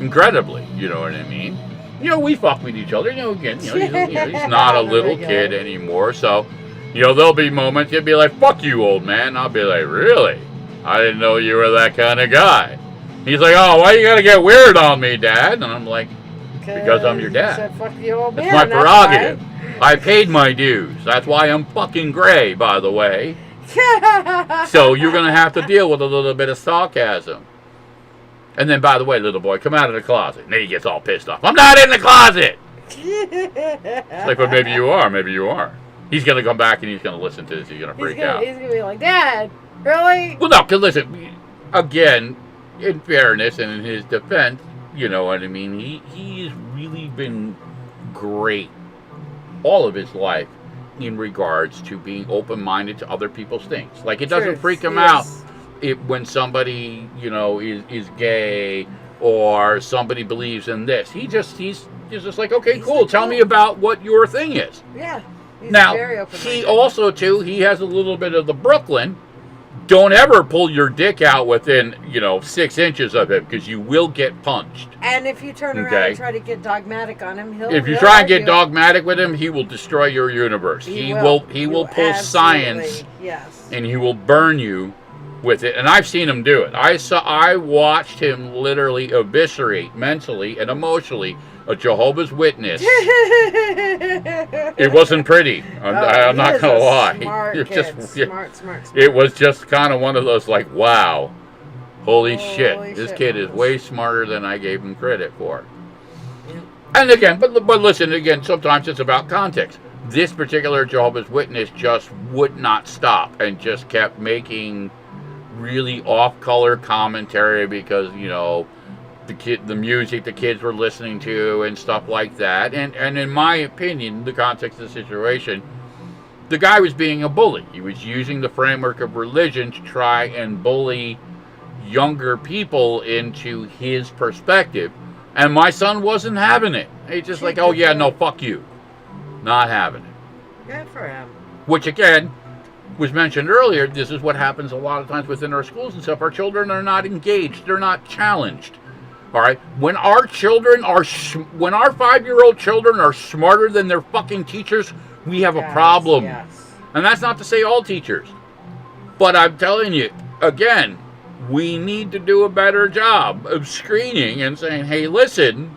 incredibly. You know what I mean? We fuck with each other. Again, he's not a little kid anymore. So, there'll be moments he'll be like, fuck you, old man. I'll be like, really? I didn't know you were that kind of guy. He's like, oh, why you gotta get weird on me, Dad? And I'm like, because I'm your dad. Said, fuck you, old man. It's my prerogative. I paid my dues. That's why I'm fucking gray, by the way. So you're going to have to deal with a little bit of sarcasm. And then, by the way, little boy, come out of the closet. And then he gets all pissed off. I'm not in the closet! It's like, but maybe you are. Maybe you are. He's going to come back and he's going to listen to this. He's going to freak out. He's going to be like, Dad, really? Well, no, because listen, again, in fairness and in his defense, you know what I mean, he's really been great all of his life in regards to being open-minded to other people's things. Like, it doesn't freak him out when somebody, is gay or somebody believes in this. He's just like, okay, cool. Tell me about what your thing is. Yeah. Now, he also, too, he has a little bit of the Brooklyn. Don't ever pull your dick out within, 6 inches of him, because you will get punched. And if you turn around and try to get dogmatic on him, if you try and get dogmatic with him, he will destroy your universe. He will pull science, and he will burn you with it. And I've seen him do it. I watched him literally eviscerate mentally and emotionally a Jehovah's Witness. It wasn't pretty. I'm not going to lie. Smart. It was just kind of one of those like, wow, holy shit. This kid is way smarter than I gave him credit for. Yeah. And again, but listen, again, sometimes it's about context. This particular Jehovah's Witness just would not stop and just kept making really off-color commentary because, the music the kids were listening to and stuff like that. And in my opinion, the context of the situation, the guy was being a bully. He was using the framework of religion to try and bully younger people into his perspective. And my son wasn't having it. He's just like, oh yeah, no, fuck you. Not having it. Good for him. Which again, was mentioned earlier, this is what happens a lot of times within our schools and stuff. Our children are not engaged. They're not challenged. All right, when our 5-year-old children are smarter than their fucking teachers, we have a problem. Yes. And that's not to say all teachers. But I'm telling you, again, we need to do a better job of screening and saying, hey, listen,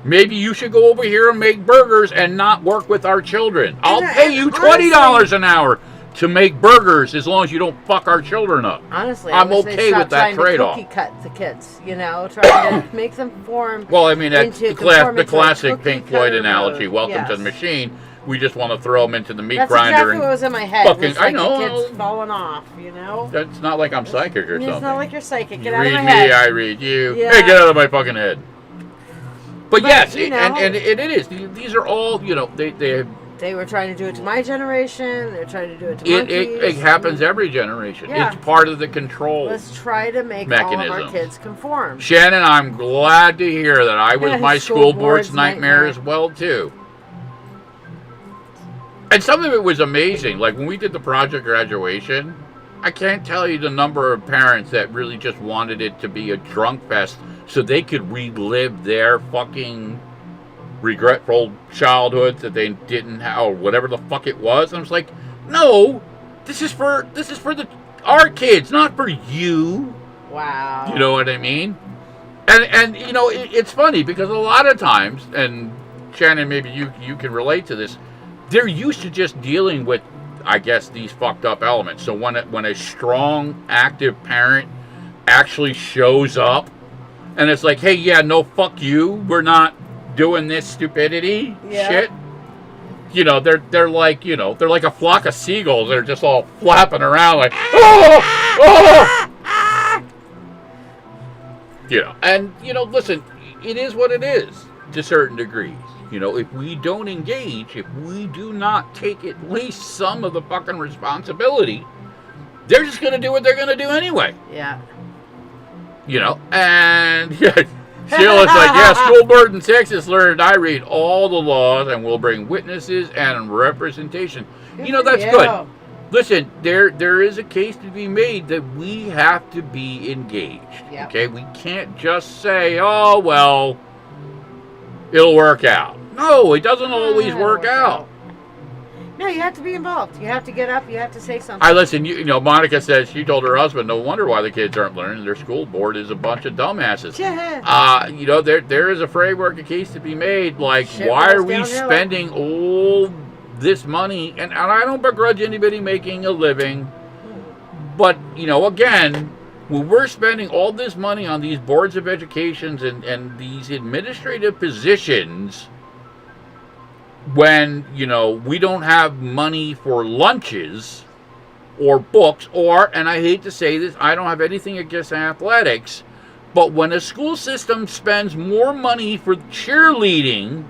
maybe you should go over here and make burgers and not work with our children. I'll pay you $20 an hour to make burgers as long as you don't fuck our children up. Honestly, I'm okay with that trade-off. Cookie cut the kids, trying to make them form. Well, I mean, the classic Pink Floyd analogy, Welcome to the Machine. we just want to throw them into the meat That's grinder. Exactly what was in my head. Fucking, was like I know. The kids falling off, you know? That's not like I'm psychic or something. It's not like you're psychic. Get you out of read my head. me, I read you. Yeah. Hey, get out of my fucking head. But yes, you know, and it is. These are all, you know, they were trying to do it to my generation. They're trying to do it to monkeys. It happens every generation. Yeah. It's part of the control. Let's try to make mechanism. all of our kids conform. Shannon, I'm glad to hear that I was my school board's nightmare as well, too. And some of it was amazing. Like when we did the project graduation, I can't tell you the number of parents that really just wanted it to be a drunk fest so they could relive their fucking regretful childhoods that they didn't have, or whatever the fuck it was. And I was like, no, this is for our kids, not for you. Wow. You know what I mean? And you know, it's funny because a lot of times, and Shannon, maybe you can relate to this, they're used to just dealing with, I guess, these fucked up elements. So when a strong, active parent actually shows up and it's like, hey, yeah, no, fuck you, we're not doing this stupidity shit. You know, they're like, you know, they're like a flock of seagulls. They're just all flapping around like, oh. You know, and, you know, listen, it is what it is to certain degrees. You know, if we don't engage, if we do not take at least some of the fucking responsibility, they're just going to do what they're going to do anyway. Yeah. You know, and Sheila's like, yeah, school board in Texas learned I read all the laws and will bring witnesses and representation. You know, that's good. Listen, there is a case to be made that we have to be engaged. Yep. Okay, we can't just say, oh, well, it'll work out. No, it doesn't always work out. No, you have to be involved. You have to get up. You have to say something. Listen, you know, Monica says she told her husband, no wonder why the kids aren't learning. Their school board is a bunch of dumbasses. Yeah. You know, there is a framework, a case to be made. Like, why are we spending all this money? And I don't begrudge anybody making a living. But, you know, again, when we're spending all this money on these boards of educations and these administrative positions, when, you know, we don't have money for lunches or books, or, and I hate to say this, I don't have anything against athletics, but when a school system spends more money for cheerleading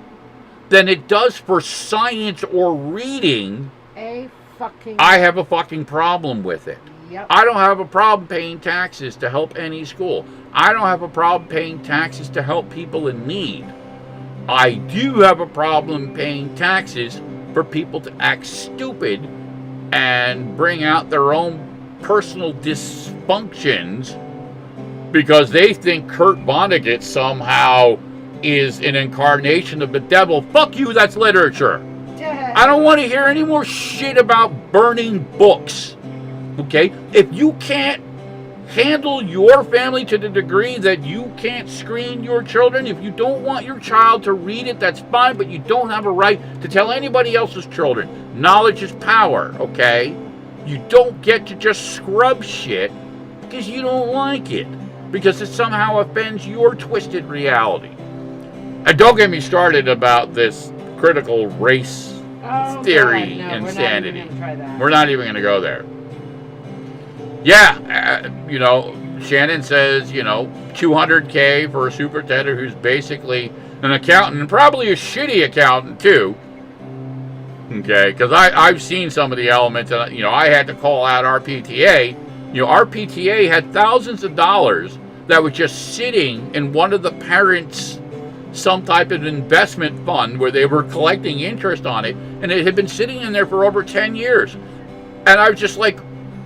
than it does for science or reading, I have a fucking problem with it. Yep. I don't have a problem paying taxes to help any school. I don't have a problem paying taxes to help people in need. I do have a problem paying taxes for people to act stupid and bring out their own personal dysfunctions because they think Kurt Vonnegut somehow is an incarnation of the devil. Fuck you, that's literature. I don't want to hear any more shit about burning books. Okay? If you can't handle your family to the degree that you can't screen your children, if you don't want your child to read it, that's fine, but you don't have a right to tell anybody else's children. Knowledge is power, okay? You don't get to just scrub shit because you don't like it, because it somehow offends your twisted reality. And don't get me started about this critical race theory insanity. We're not even going to go there. Yeah, you know, Shannon says, you know, $200K for a superintendent who's basically an accountant, and probably a shitty accountant too. Okay, because I've seen some of the elements, and, you know, I had to call out our PTA. You know, our PTA had thousands of dollars that was just sitting in one of the parents' some type of investment fund where they were collecting interest on it, and it had been sitting in there for over 10 years. And I was just like,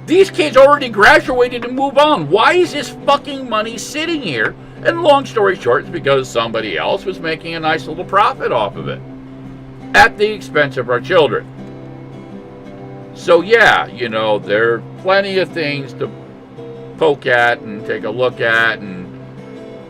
these kids already graduated and move on. Why is this fucking money sitting here? And long story short, it's because somebody else was making a nice little profit off of it at the expense of our children. So yeah, you know, there are plenty of things to poke at and take a look at, and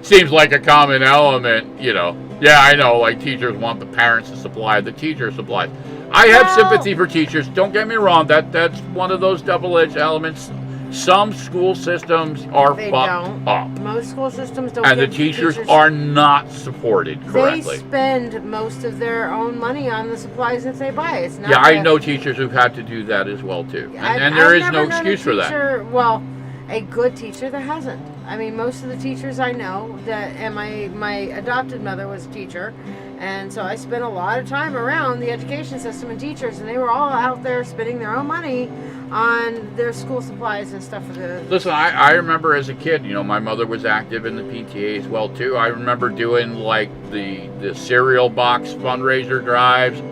seems like a common element, you know. Yeah, I know, like teachers want the parents to supply the teacher supplies. I have sympathy for teachers. Don't get me wrong. That's one of those double-edged elements. Some school systems are fucked up. Most school systems don't. And the teachers are not supported correctly. They spend most of their own money on the supplies that they buy. It's not. Yeah, I know teachers who've had to do that as well too, and there is no excuse for that. Well, a good teacher that hasn't. I mean, most of the teachers I know and my adopted mother was a teacher, and so I spent a lot of time around the education system and teachers, and they were all out there spending their own money on their school supplies and stuff. Listen, I remember as a kid, my mother was active in the PTA as well too. I remember doing like the cereal box fundraiser drives,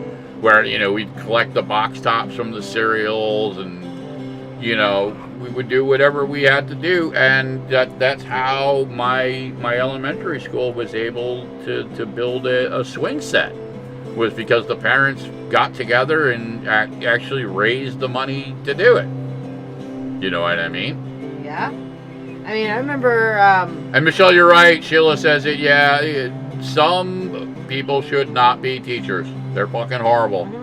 where we'd collect the box tops from the cereals, and we would do whatever we had to do, and that's how my elementary school was able to build a swing set, was because the parents got together and actually raised the money to do it. You know what I mean? Yeah. I mean, I remember... And Michelle, you're right. Sheila says it, yeah. Some people should not be teachers. They're fucking horrible. Mm-hmm.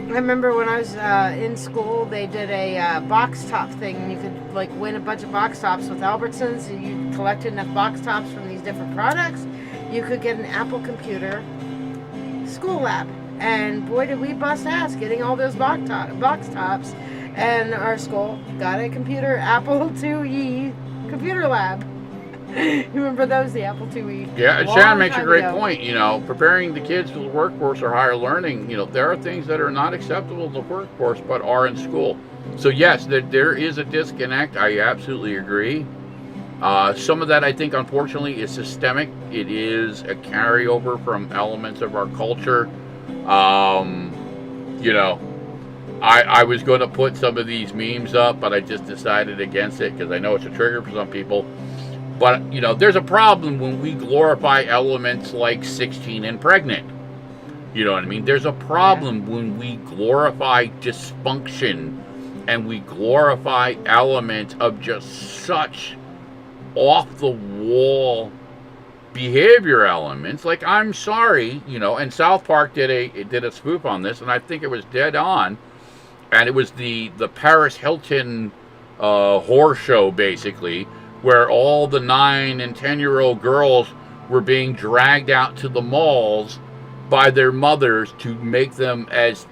I remember when I was in school, they did a box top thing. You could win a bunch of box tops with Albertsons. And you collected enough box tops from these different products, you could get an Apple computer school lab. And boy, did we bust ass getting all those box tops. And our school got a Apple IIe computer lab. You remember those, the Apple IIe? Yeah, Shannon makes a great point. Preparing the kids for the workforce or higher learning, there are things that are not acceptable in the workforce but are in school. So yes, there is a disconnect. I absolutely agree. Some of that, I think, unfortunately, is systemic. It is a carryover from elements of our culture. I was going to put some of these memes up, but I just decided against it because I know it's a trigger for some people. But, there's a problem when we glorify elements like 16 and pregnant. You know what I mean? There's a problem when we glorify dysfunction and we glorify elements of just such off-the-wall behavior elements. Like, I'm sorry, and South Park did a spoof on this, and I think it was dead on. And it was the Paris Hilton horror show, basically, where all the 9 and 10-year-old girls were being dragged out to the malls by their mothers to make them as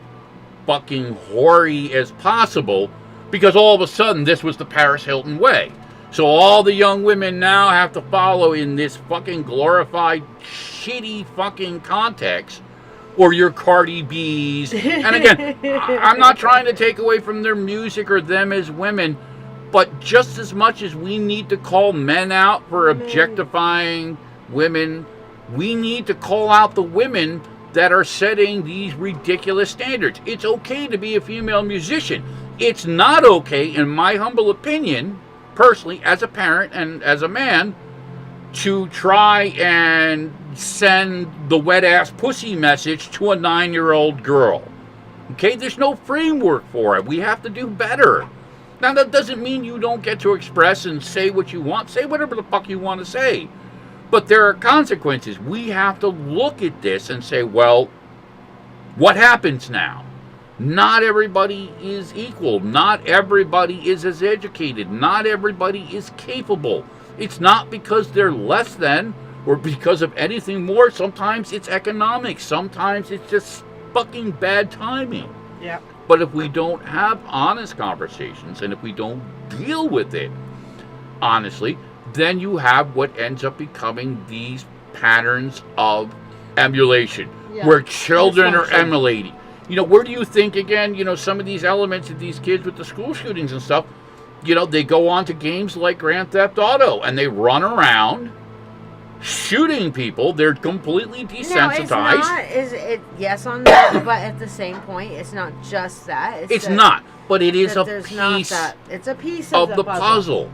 fucking hoary as possible, because all of a sudden this was the Paris Hilton way. So all the young women now have to follow in this fucking glorified, shitty fucking context, or your Cardi B's. And again, I'm not trying to take away from their music or them as women, but just as much as we need to call men out for objectifying women, we need to call out the women that are setting these ridiculous standards. It's okay to be a female musician. It's not okay, in my humble opinion, personally, as a parent and as a man, to try and send the wet-ass pussy message to a 9-year-old girl. Okay? There's no framework for it. We have to do better. Now, that doesn't mean you don't get to express and say what you want. Say whatever the fuck you want to say. But there are consequences. We have to look at this and say, well, what happens now? Not everybody is equal. Not everybody is as educated. Not everybody is capable. It's not because they're less than or because of anything more. Sometimes it's economics. Sometimes it's just fucking bad timing. Yeah. But if we don't have honest conversations and if we don't deal with it honestly, then you have what ends up becoming these patterns of emulation, where children are emulating. Where do you think, again, some of these elements of these kids with the school shootings and stuff, they go on to games like Grand Theft Auto and they run around shooting people. They're completely desensitized. Yes on that, but at the same point, it's not just that. It's not, but it is a piece. It's a piece of the puzzle.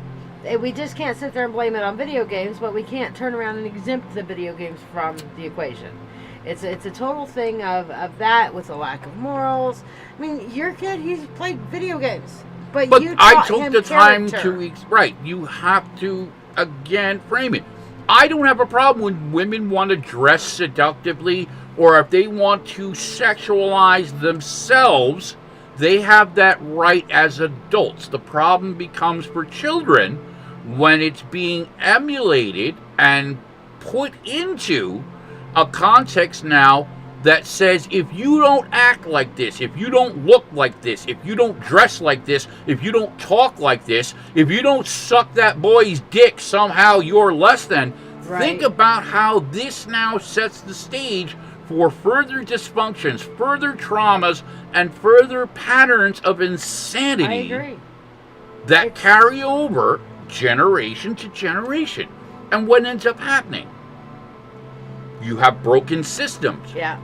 We just can't sit there and blame it on video games, but we can't turn around and exempt the video games from the equation. It's a total thing of that, with a lack of morals. I mean, your kid, he's played video games, but you taught him the time character. Right, you have to, again, frame it. I don't have a problem when women want to dress seductively, or if they want to sexualize themselves They have that right as adults. The problem becomes for children when it's being emulated and put into a context now that says, if you don't act like this, if you don't look like this, if you don't dress like this, if you don't talk like this, if you don't suck that boy's dick, somehow you're less than. Right. Think about how this now sets the stage for further dysfunctions, further traumas, and further patterns of insanity. I agree. That carry over generation to generation. And what ends up happening? You have broken systems. Yeah.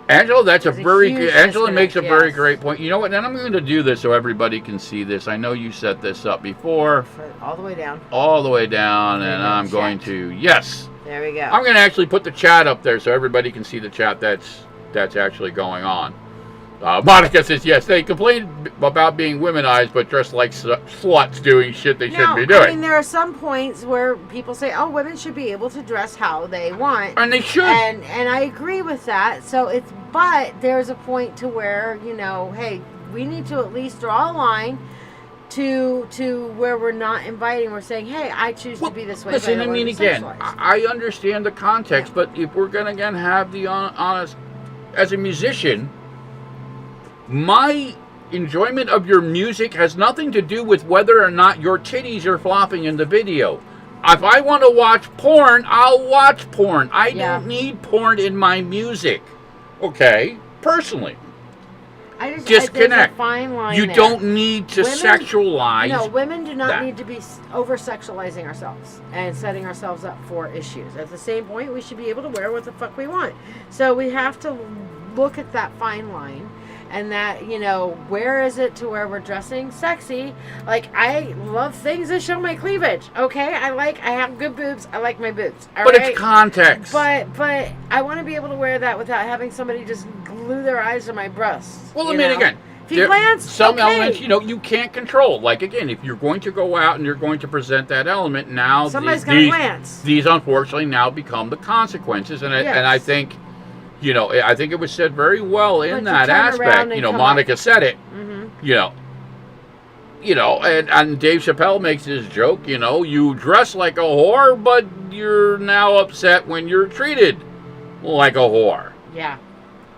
Angela, that's a very good. Angela makes a very yes. great point. You know what? And I'm going to do this so everybody can see this. I know you set this up before. All the way down. All the way down, and I'm going to yes. There we go. I'm going to actually put the chat up there so everybody can see the chat that's actually going on. Monica says, yes, they complain about being womenized, but dressed like sluts doing shit they shouldn't be doing. I mean, there are some points where people say, oh, women should be able to dress how they want. And they should. And I agree with that. So but there's a point to where, hey, we need to at least draw a line to where we're not inviting. We're saying, hey, I choose to be this way. Listen, I mean, again, I understand the context, but if we're going to, again, have the honest, as a musician, my enjoyment of your music has nothing to do with whether or not your titties are flopping in the video. If I want to watch porn, I'll watch porn. I don't need porn in my music. Okay? Personally. Disconnect. There's a fine line you there. Don't need to sexualize. No, women do not need to be over-sexualizing ourselves and setting ourselves up for issues. At the same point, we should be able to wear what the fuck we want. So we have to look at that fine line. And that, where is it to where we're dressing sexy? Like, I love things that show my cleavage, okay? I have good boobs. I like my boobs, all right? It's context. But I want to be able to wear that without having somebody just glue their eyes to my breasts. Well, I mean, again, if you glance, some elements, you can't control. Like, again, if you're going to go out and you're going to present that element, now somebody's going to glance. These, unfortunately, now become the consequences. And I think... I think it was said very well in that aspect. Monica said it. Mm-hmm. And Dave Chappelle makes this joke. You dress like a whore, but you're now upset when you're treated like a whore. Yeah.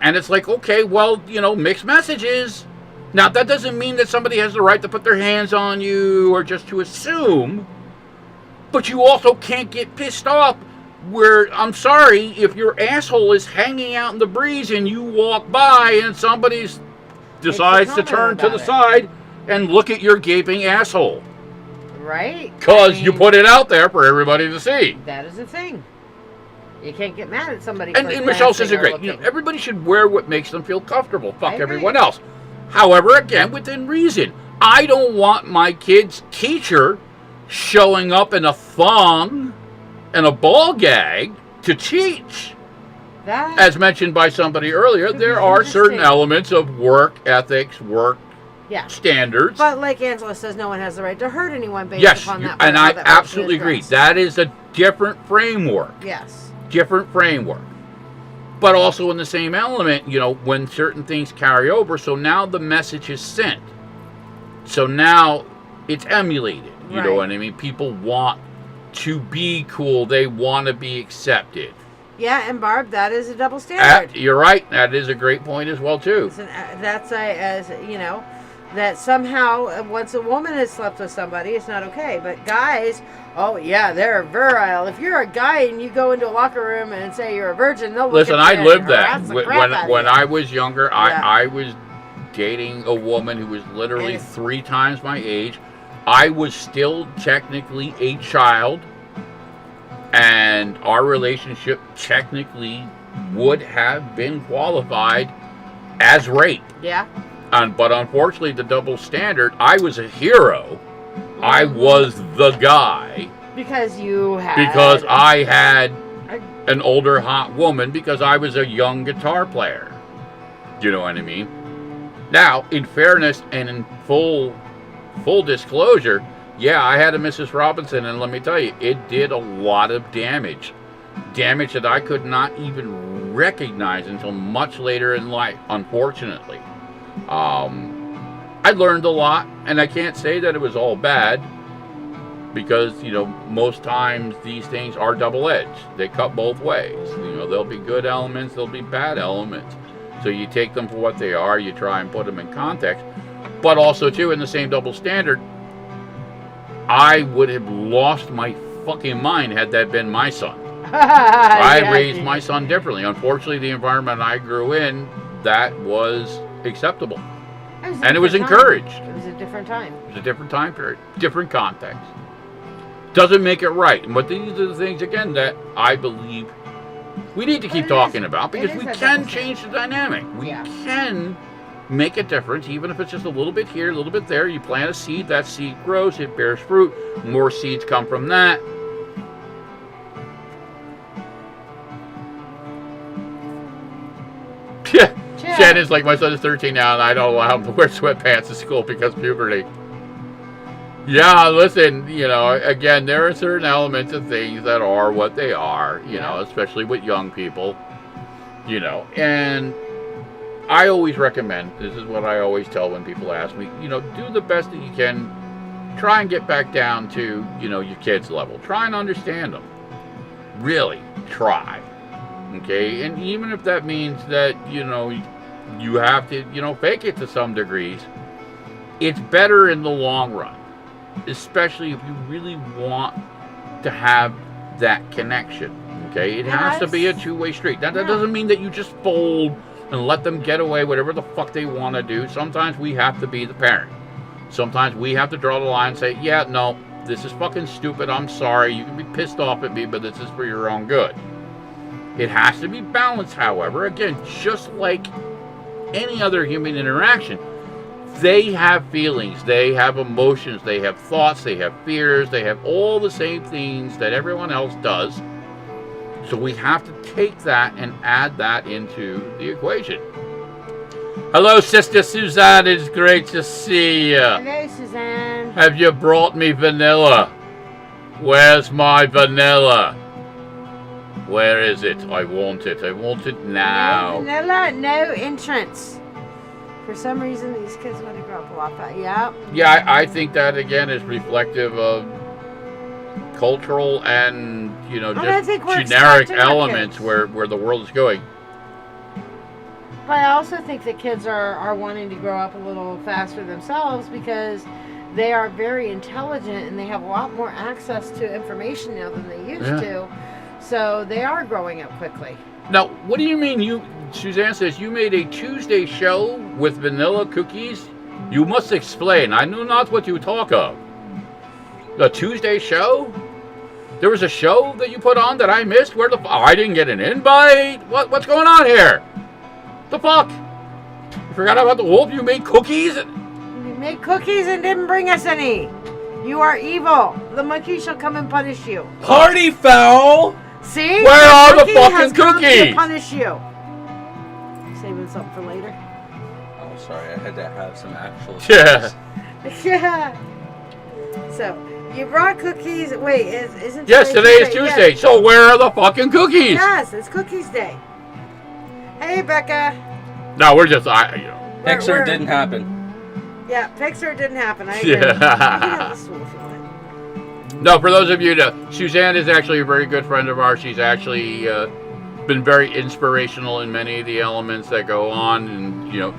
And it's like, okay, well, mixed messages. Now, that doesn't mean that somebody has the right to put their hands on you or just to assume. But you also can't get pissed off where, I'm sorry, if your asshole is hanging out in the breeze and you walk by and somebody decides to turn to the side and look at your gaping asshole. Right. Because you put it out there for everybody to see. That is the thing. You can't get mad at somebody. And Michelle says it great. Everybody should wear what makes them feel comfortable. Fuck everyone else. However, again, within reason. I don't want my kid's teacher showing up in a thong and a ball gag to teach. As mentioned by somebody earlier, there are certain elements of work ethics, standards. But like Angela says, no one has the right to hurt anyone based upon that. And I absolutely agree. That is a different framework. Yes. Different framework. But also in the same element, when certain things carry over, so now the message is sent. So now it's emulated. You know what I mean? People want to be cool. They want to be accepted. Yeah, and Barb, that is a double standard. You're right. That is a great point as well, too. That somehow once a woman has slept with somebody, it's not okay. But guys, oh yeah, they're virile. If you're a guy and you go into a locker room and say you're a virgin, they'll look at you I lived that. When I was younger, I was dating a woman who was literally 3 times my age. I was still technically a child, and our relationship technically would have been qualified as rape. Yeah. But unfortunately, the double standard, I was a hero. I was the guy. Because I had an older hot woman because I was a young guitar player. You know what I mean? Now, in fairness and in full disclosure, yeah, I had a Mrs. Robinson, and let me tell you, it did a lot of damage. Damage that I could not even recognize until much later in life, unfortunately. I learned a lot, and I can't say that it was all bad, because, you know, most times these things are double-edged. They cut both ways. You know, there'll be good elements, there'll be bad elements. So you take them for what they are, you try and put them in context. But also, too, in the same double standard, I would have lost my fucking mind had that been my son. I raised my son differently. Unfortunately, the environment I grew in, that was acceptable. And it was encouraged. It was a different time. It was a different time period, different context. Doesn't make it right. But these are the things, again, that I believe we need to keep talking about, because we can change the dynamic. We can make a difference, even if it's just a little bit here, a little bit there. You plant a seed, that seed grows, it bears fruit. More seeds come from that. Shannon's like, my son is 13 now, and I don't allow him to wear sweatpants to school because puberty. Yeah, listen, you know, again, there are certain elements of things that are what they are, you know, especially with young people, you know, and I always recommend, this is what I always tell when people ask me, you know, do the best that you can. Try and get back down to, you know, your kids' level. Try and understand them. Really, try. Okay? And even if that means that, you know, you have to, you know, fake it to some degrees, it's better in the long run. Especially if you really want to have that connection. Okay? It has to be a two-way street. That doesn't mean that you just fold and let them get away whatever the fuck they want to do. Sometimes we have to be the parent. Sometimes we have to draw the line and say, yeah, no, this is fucking stupid. I'm sorry. You can be pissed off at me, but this is for your own good. It has to be balanced, however. Again, just like any other human interaction, they have feelings, they have emotions, they have thoughts, they have fears, they have all the same things that everyone else does. So we have to take that and add that into the equation. Hello, Sister Suzanne. It's great to see you. Hello, Suzanne. Have you brought me vanilla? Where's my vanilla? Where is it? I want it. I want it now. No vanilla, no entrance. For some reason, these kids want to grow up a lot faster. Yeah. Yeah, I think that, again, is reflective of cultural and, you know, just generic elements where the world is going. But I also think that kids are wanting to grow up a little faster themselves because they are very intelligent and they have a lot more access to information now than they used to. So they are growing up quickly. Now, what do you mean Suzanne says you made a Tuesday show with vanilla cookies? You must explain. I knew not what you talk of. A Tuesday show? There was a show that you put on that I missed? Where the I didn't get an invite? What's going on here? The fuck? You forgot about the wolf? You made cookies? You made cookies and didn't bring us any. You are evil. The monkey shall come and punish you. Party foul! See? Where are the fucking cookies? To punish you. Saving something for later. Oh, sorry. I had to have some actual. Yeah. So, you brought cookies. Wait, isn't yes, today is Tuesday. Yes. So where are the fucking cookies? Yes, it's Cookies Day. Hey, Becca. No, we're just, Pixar didn't happen. Yeah, Pixar didn't happen. I agree. You can have the stool if you want. No, for those of you that, Suzanne is actually a very good friend of ours. She's actually been very inspirational in many of the elements that go on. And, you know,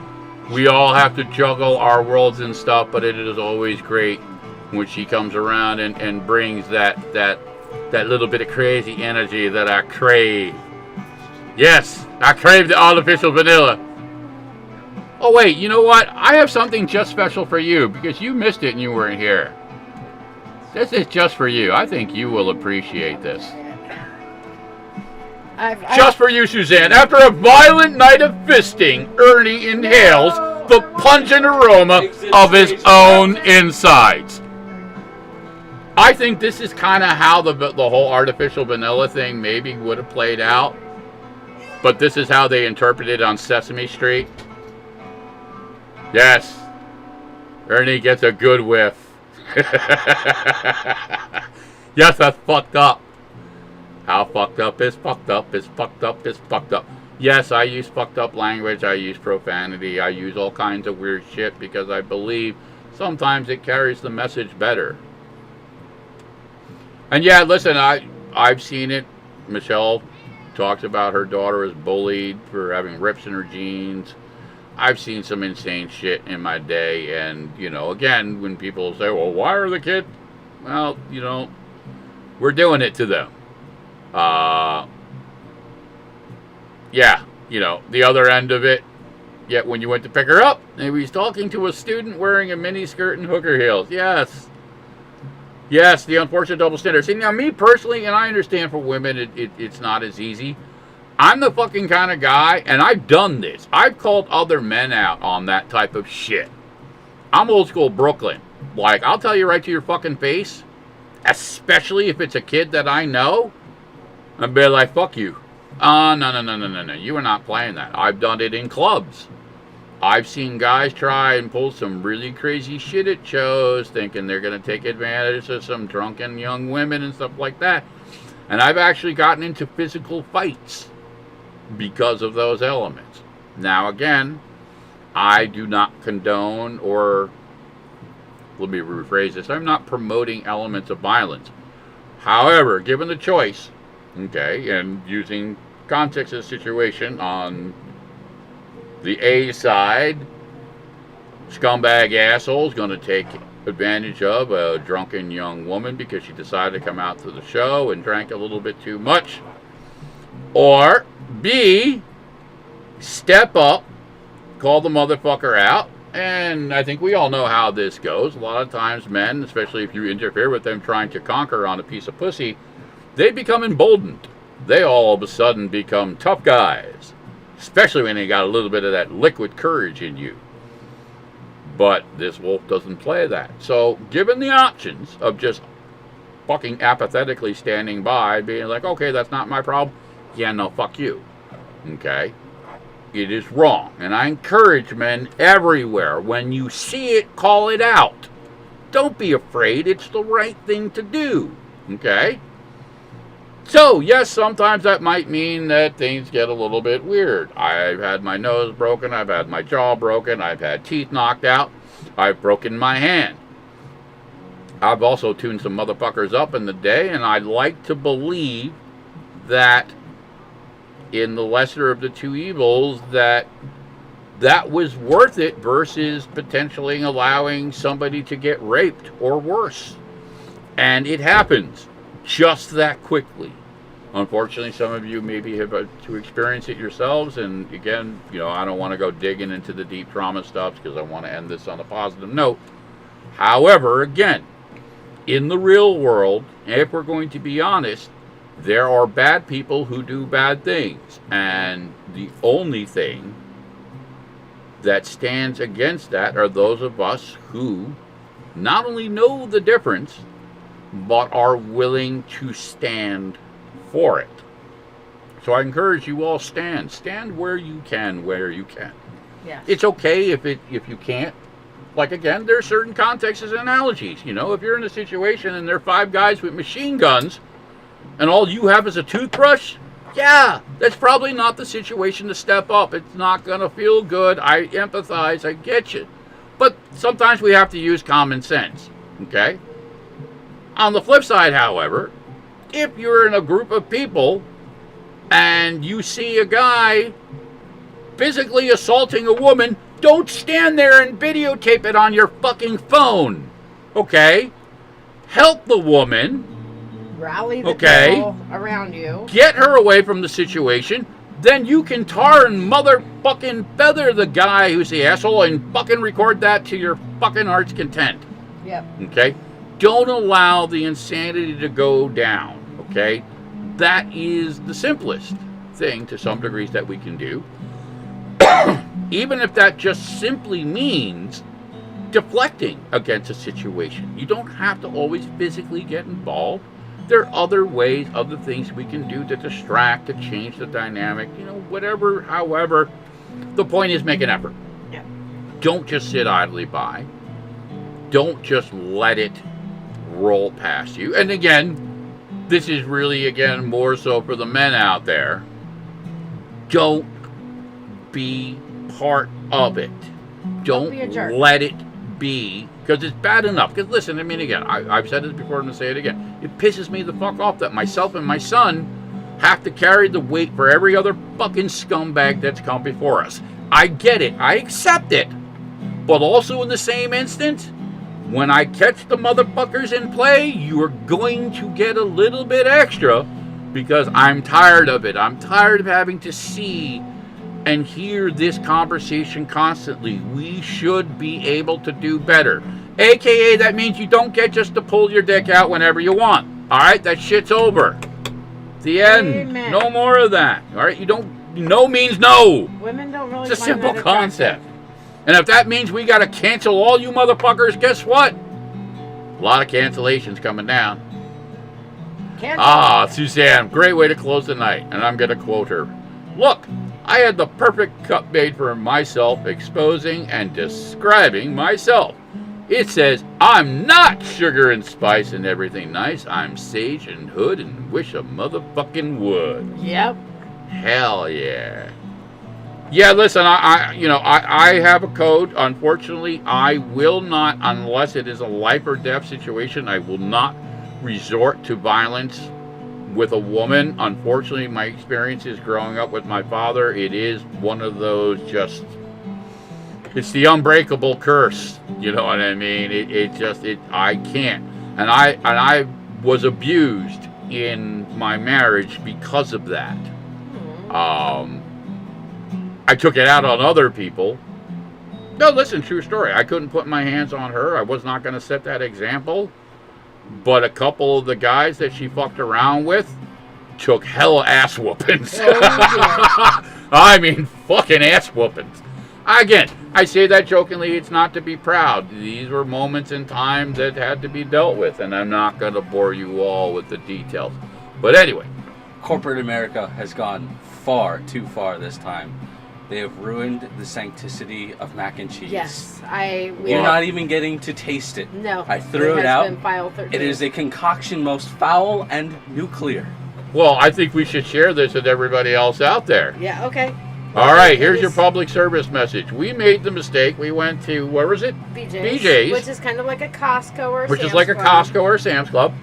we all have to juggle our worlds and stuff, but it is always great when she comes around and brings that little bit of crazy energy that I crave. Yes, I crave the artificial vanilla. Oh wait, you know what? I have something just special for you because you missed it and you weren't here. This is just for you. I think you will appreciate this. Just for you, Suzanne. After a violent night of fisting, Ernie inhales the pungent aroma of his own insides. I think this is kind of how the whole artificial vanilla thing maybe would have played out. But this is how they interpret it on Sesame Street. Yes. Ernie gets a good whiff. Yes, that's fucked up. How fucked up is fucked up is fucked up is fucked up. Yes, I use fucked up language, I use profanity, I use all kinds of weird shit because I believe sometimes it carries the message better. And yeah, listen, I've seen it. Michelle talks about her daughter was bullied for having rips in her jeans. I've seen some insane shit in my day, and, you know, again, when people say, well, why are the kids? Well, you know, we're doing it to them. Yeah, you know, the other end of it, yet when you went to pick her up, maybe he's talking to a student wearing a mini skirt and hooker heels. Yes. Yes, the unfortunate double standard. See, now me personally, and I understand for women it's not as easy. I'm the fucking kind of guy, and I've done this. I've called other men out on that type of shit. I'm old school Brooklyn. Like, I'll tell you right to your fucking face, especially if it's a kid that I know, and be like, fuck you. No. You are not playing that. I've done it in clubs. I've seen guys try and pull some really crazy shit at shows, thinking they're going to take advantage of some drunken young women and stuff like that. And I've actually gotten into physical fights because of those elements. Now, again, I do not condone, or let me rephrase this, I'm not promoting elements of violence. However, given the choice, okay, and using context of the situation, on the A side, scumbag asshole's going to take advantage of a drunken young woman because she decided to come out to the show and drank a little bit too much. Or B, step up, call the motherfucker out, and I think we all know how this goes. A lot of times men, especially if you interfere with them trying to conquer on a piece of pussy, they become emboldened. They all of a sudden become tough guys, especially when they got a little bit of that liquid courage in you. But this wolf doesn't play that. So given the options of just fucking apathetically standing by, being like, okay, that's not my problem. Yeah, no, fuck you. Okay? It is wrong. And I encourage men everywhere, when you see it, call it out. Don't be afraid. It's the right thing to do. Okay? So, yes, sometimes that might mean that things get a little bit weird. I've had my nose broken. I've had my jaw broken. I've had teeth knocked out. I've broken my hand. I've also tuned some motherfuckers up in the day, and I'd like to believe that in the lesser of the two evils, that was worth it versus potentially allowing somebody to get raped or worse. And it happens just that quickly. Unfortunately, some of you maybe have to experience it yourselves, and again, you know, I don't want to go digging into the deep trauma stuff because I want to end this on a positive note. However, again, in the real world, if we're going to be honest, there are bad people who do bad things, and the only thing that stands against that are those of us who not only know the difference, but are willing to stand for it. So I encourage you all, stand where you can, Yes. It's okay if you can't. Like, again, there are certain contexts and analogies. You know, if you're in a situation and there are 5 guys with machine guns and all you have is a toothbrush, yeah, that's probably not the situation to step up. It's not going to feel good. I empathize. I get you. But sometimes we have to use common sense, okay? On the flip side, however, if you're in a group of people and you see a guy physically assaulting a woman, don't stand there and videotape it on your fucking phone, okay? Help the woman. Rally the people around you. Get her away from the situation. Then you can tar and motherfucking feather the guy who's the asshole and fucking record that to your fucking heart's content. Yep. Okay? Don't allow the insanity to go down, okay? That is the simplest thing to some degrees that we can do. Even if that just simply means deflecting against a situation. You don't have to always physically get involved. There are other ways, other things we can do to distract, to change the dynamic, you know, whatever, however. The point is, make an effort. Yeah. Don't just sit idly by. Don't just let it roll past you. And again, this is really, again, more so for the men out there. Don't be part of it. Don't be a jerk. let it be, because it's bad enough. Because listen, I mean, again, I've said this before, I'm going to say it again. It pisses me the fuck off that myself and my son have to carry the weight for every other fucking scumbag that's come before us. I get it. I accept it. But also in the same instant, when I catch the motherfuckers in play, you are going to get a little bit extra, because I'm tired of it. I'm tired of having to see and hear this conversation constantly. We should be able to do better. AKA, that means you don't get just to pull your dick out whenever you want. All right? That shit's over. The end. Amen. No more of that. All right? You don't. No means no. Women don't really. It's a find simple that concept. And if that means we got to cancel all you motherfuckers, guess what? A lot of cancellations coming down. Cancel. Suzanne, great way to close the night. And I'm going to quote her. Look, I had the perfect cup made for myself, exposing and describing myself. It says, I'm not sugar and spice and everything nice. I'm sage and hood and wish a motherfucking would. Yep. Hell yeah. Yeah, listen, I have a code. Unfortunately, I will not, unless it is a life or death situation, I will not resort to violence with a woman. Unfortunately, my experiences growing up with my father, it is one of those just, it's the unbreakable curse. You know what I mean? I can't. And I was abused in my marriage because of that. I took it out on other people. No, listen, true story. I couldn't put my hands on her. I was not going to set that example. But a couple of the guys that she fucked around with took hella ass whoopings. I mean, fucking ass whoopings. Again, I say that jokingly. It's not to be proud. These were moments in time that had to be dealt with, and I'm not going to bore you all with the details. But anyway. Corporate America has gone far too far this time. They have ruined the sanctity of mac and cheese. Yes, You're not even getting to taste it. No, I threw it out. Been file 13. It is a concoction most foul and nuclear. Well, I think we should share this with everybody else out there. Yeah. Okay. All right, here's your public service message. We made the mistake. We went to, where was it? BJ's. Which is kind of like a Costco or Which is like a Costco or Sam's Club.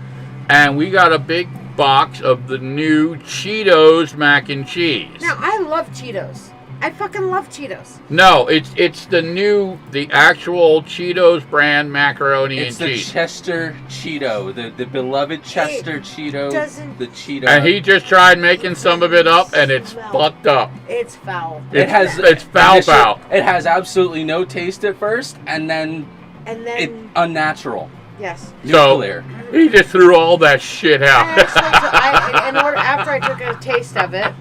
And we got a big box of the new Cheetos mac and cheese. Now, I love Cheetos. I fucking love Cheetos. No, it's the actual Cheetos brand macaroni and cheese. It's the Chester Cheeto, the beloved Chester Cheeto, the Cheeto. And he just tried making some of it up, and it's fucked up. It's foul. It's foul. It has absolutely no taste at first, and then it's unnatural. Yes. Nuclear. So he just threw all that shit out. After I took a taste of it.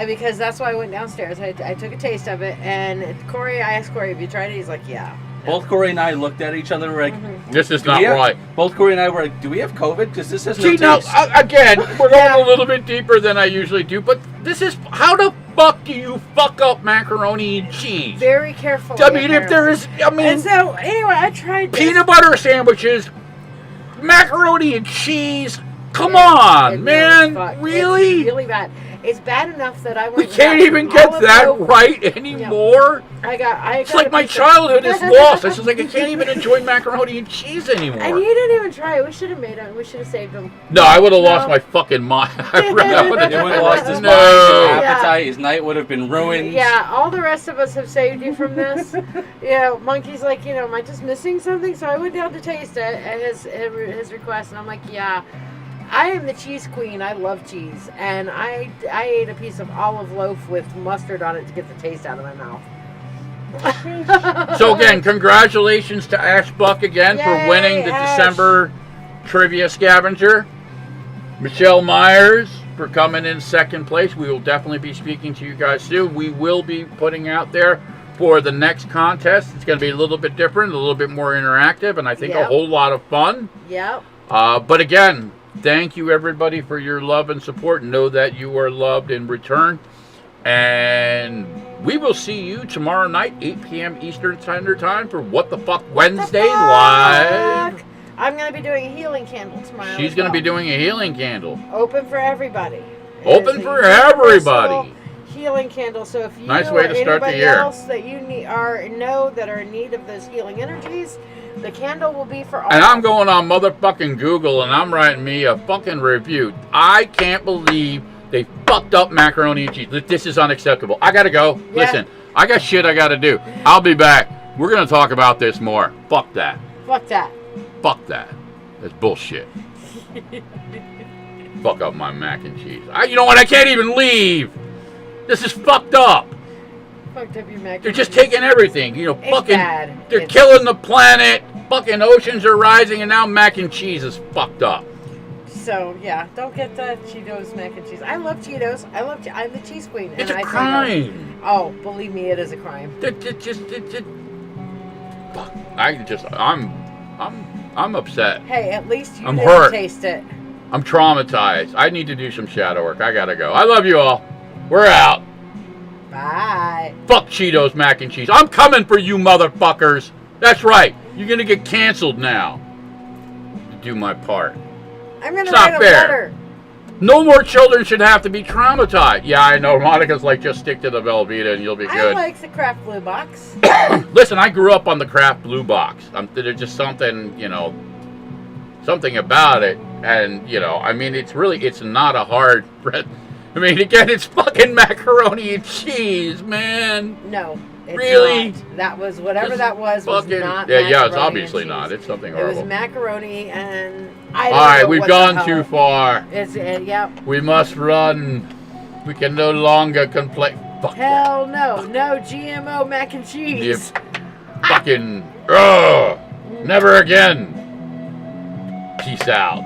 Because that's why I went downstairs. I took a taste of it, and I asked Corey, have you tried it? He's like, yeah. Both Corey and I looked at each other and were like, this is not right. Both Corey and I were like, do we have COVID? Because this has no taste. Now, again, we're going a little bit deeper than I usually do, but this is, how the fuck do you fuck up macaroni and cheese? Very careful. I mean, if there is, and so, anyway, I tried this. Peanut butter sandwiches, macaroni and cheese, come on, man, really? It's really bad. It's bad enough that I went. We can't even get that right anymore. It's like my childhood is lost. It's just like I can't even enjoy macaroni and cheese anymore. And you didn't even try it. We should have made them. We should have saved them. No, I would have lost my fucking mind. He would have lost his mind. His appetite. His night would have been ruined. Yeah, all the rest of us have saved you from this. Monkey's like, am I just missing something? So I went down to taste it at his request, and I'm like, yeah. I am the cheese queen. I love cheese. And I ate a piece of olive loaf with mustard on it to get the taste out of my mouth. So again, congratulations to Ash Buck again for winning the December Trivia Scavenger. Michelle Myers for coming in second place. We will definitely be speaking to you guys soon. We will be putting out there for the next contest. It's going to be a little bit different, a little bit more interactive, and I think a whole lot of fun. Yep. But again, thank you, everybody, for your love and support. Know that you are loved in return. And we will see you tomorrow night, 8 p.m. Eastern Standard Time for What the Fuck Wednesday Live. I'm going to be doing a healing candle tomorrow. She's going to be doing a healing candle. Open for everybody. Open for everybody. healing candle. So if you Nice way to or start the anybody year. else that you know that are in need of those healing energies, the candle will be for all. And I'm going on motherfucking Google and I'm writing me a fucking review. I can't believe they fucked up macaroni and cheese. This is unacceptable. I gotta go. Yeah. Listen, I got shit I gotta do. I'll be back. We're gonna talk about this more. Fuck that. Fuck that. Fuck that. That's bullshit. Fuck up my mac and cheese. You know what? I can't even leave. This is fucked up. Fucked up your mac. They're just taking everything. You know, It's fucking. bad. They're killing the planet. Fucking oceans are rising, and now mac and cheese is fucked up. So yeah, don't get the Cheetos mac and cheese. I love Cheetos. I'm the cheese queen. It's and a I say no. crime. Oh, believe me, it is a crime. Fuck. I'm upset. Hey, at least you I'm didn't hurt. taste it. I'm traumatized. I need to do some shadow work. I gotta go. I love you all. We're out. Bye. Fuck Cheetos mac and cheese. I'm coming for you motherfuckers. That's right. You're gonna get canceled now. To do my part. I'm gonna It's not write a fair. letter. No more children should have to be traumatized. Yeah, I know. Monica's like, just stick to the Velveeta and you'll be I good. like the Kraft Blue Box. Listen, I grew up on the Kraft Blue Box. There's just something, something about it. And, I mean, it's not a hard bread. I mean, again, it's fucking macaroni and cheese, man. No, it's Really? not. That was whatever Just that was fucking, not. yeah, it's macaroni obviously and not. cheese. It's something It horrible. was macaroni and I don't All right, know we've what the gone hell. too far. It's yep. We must run. We can no longer complain. Fuck that. Hell no, no GMO mac and cheese. Fucking. Ugh. Never again. Peace out.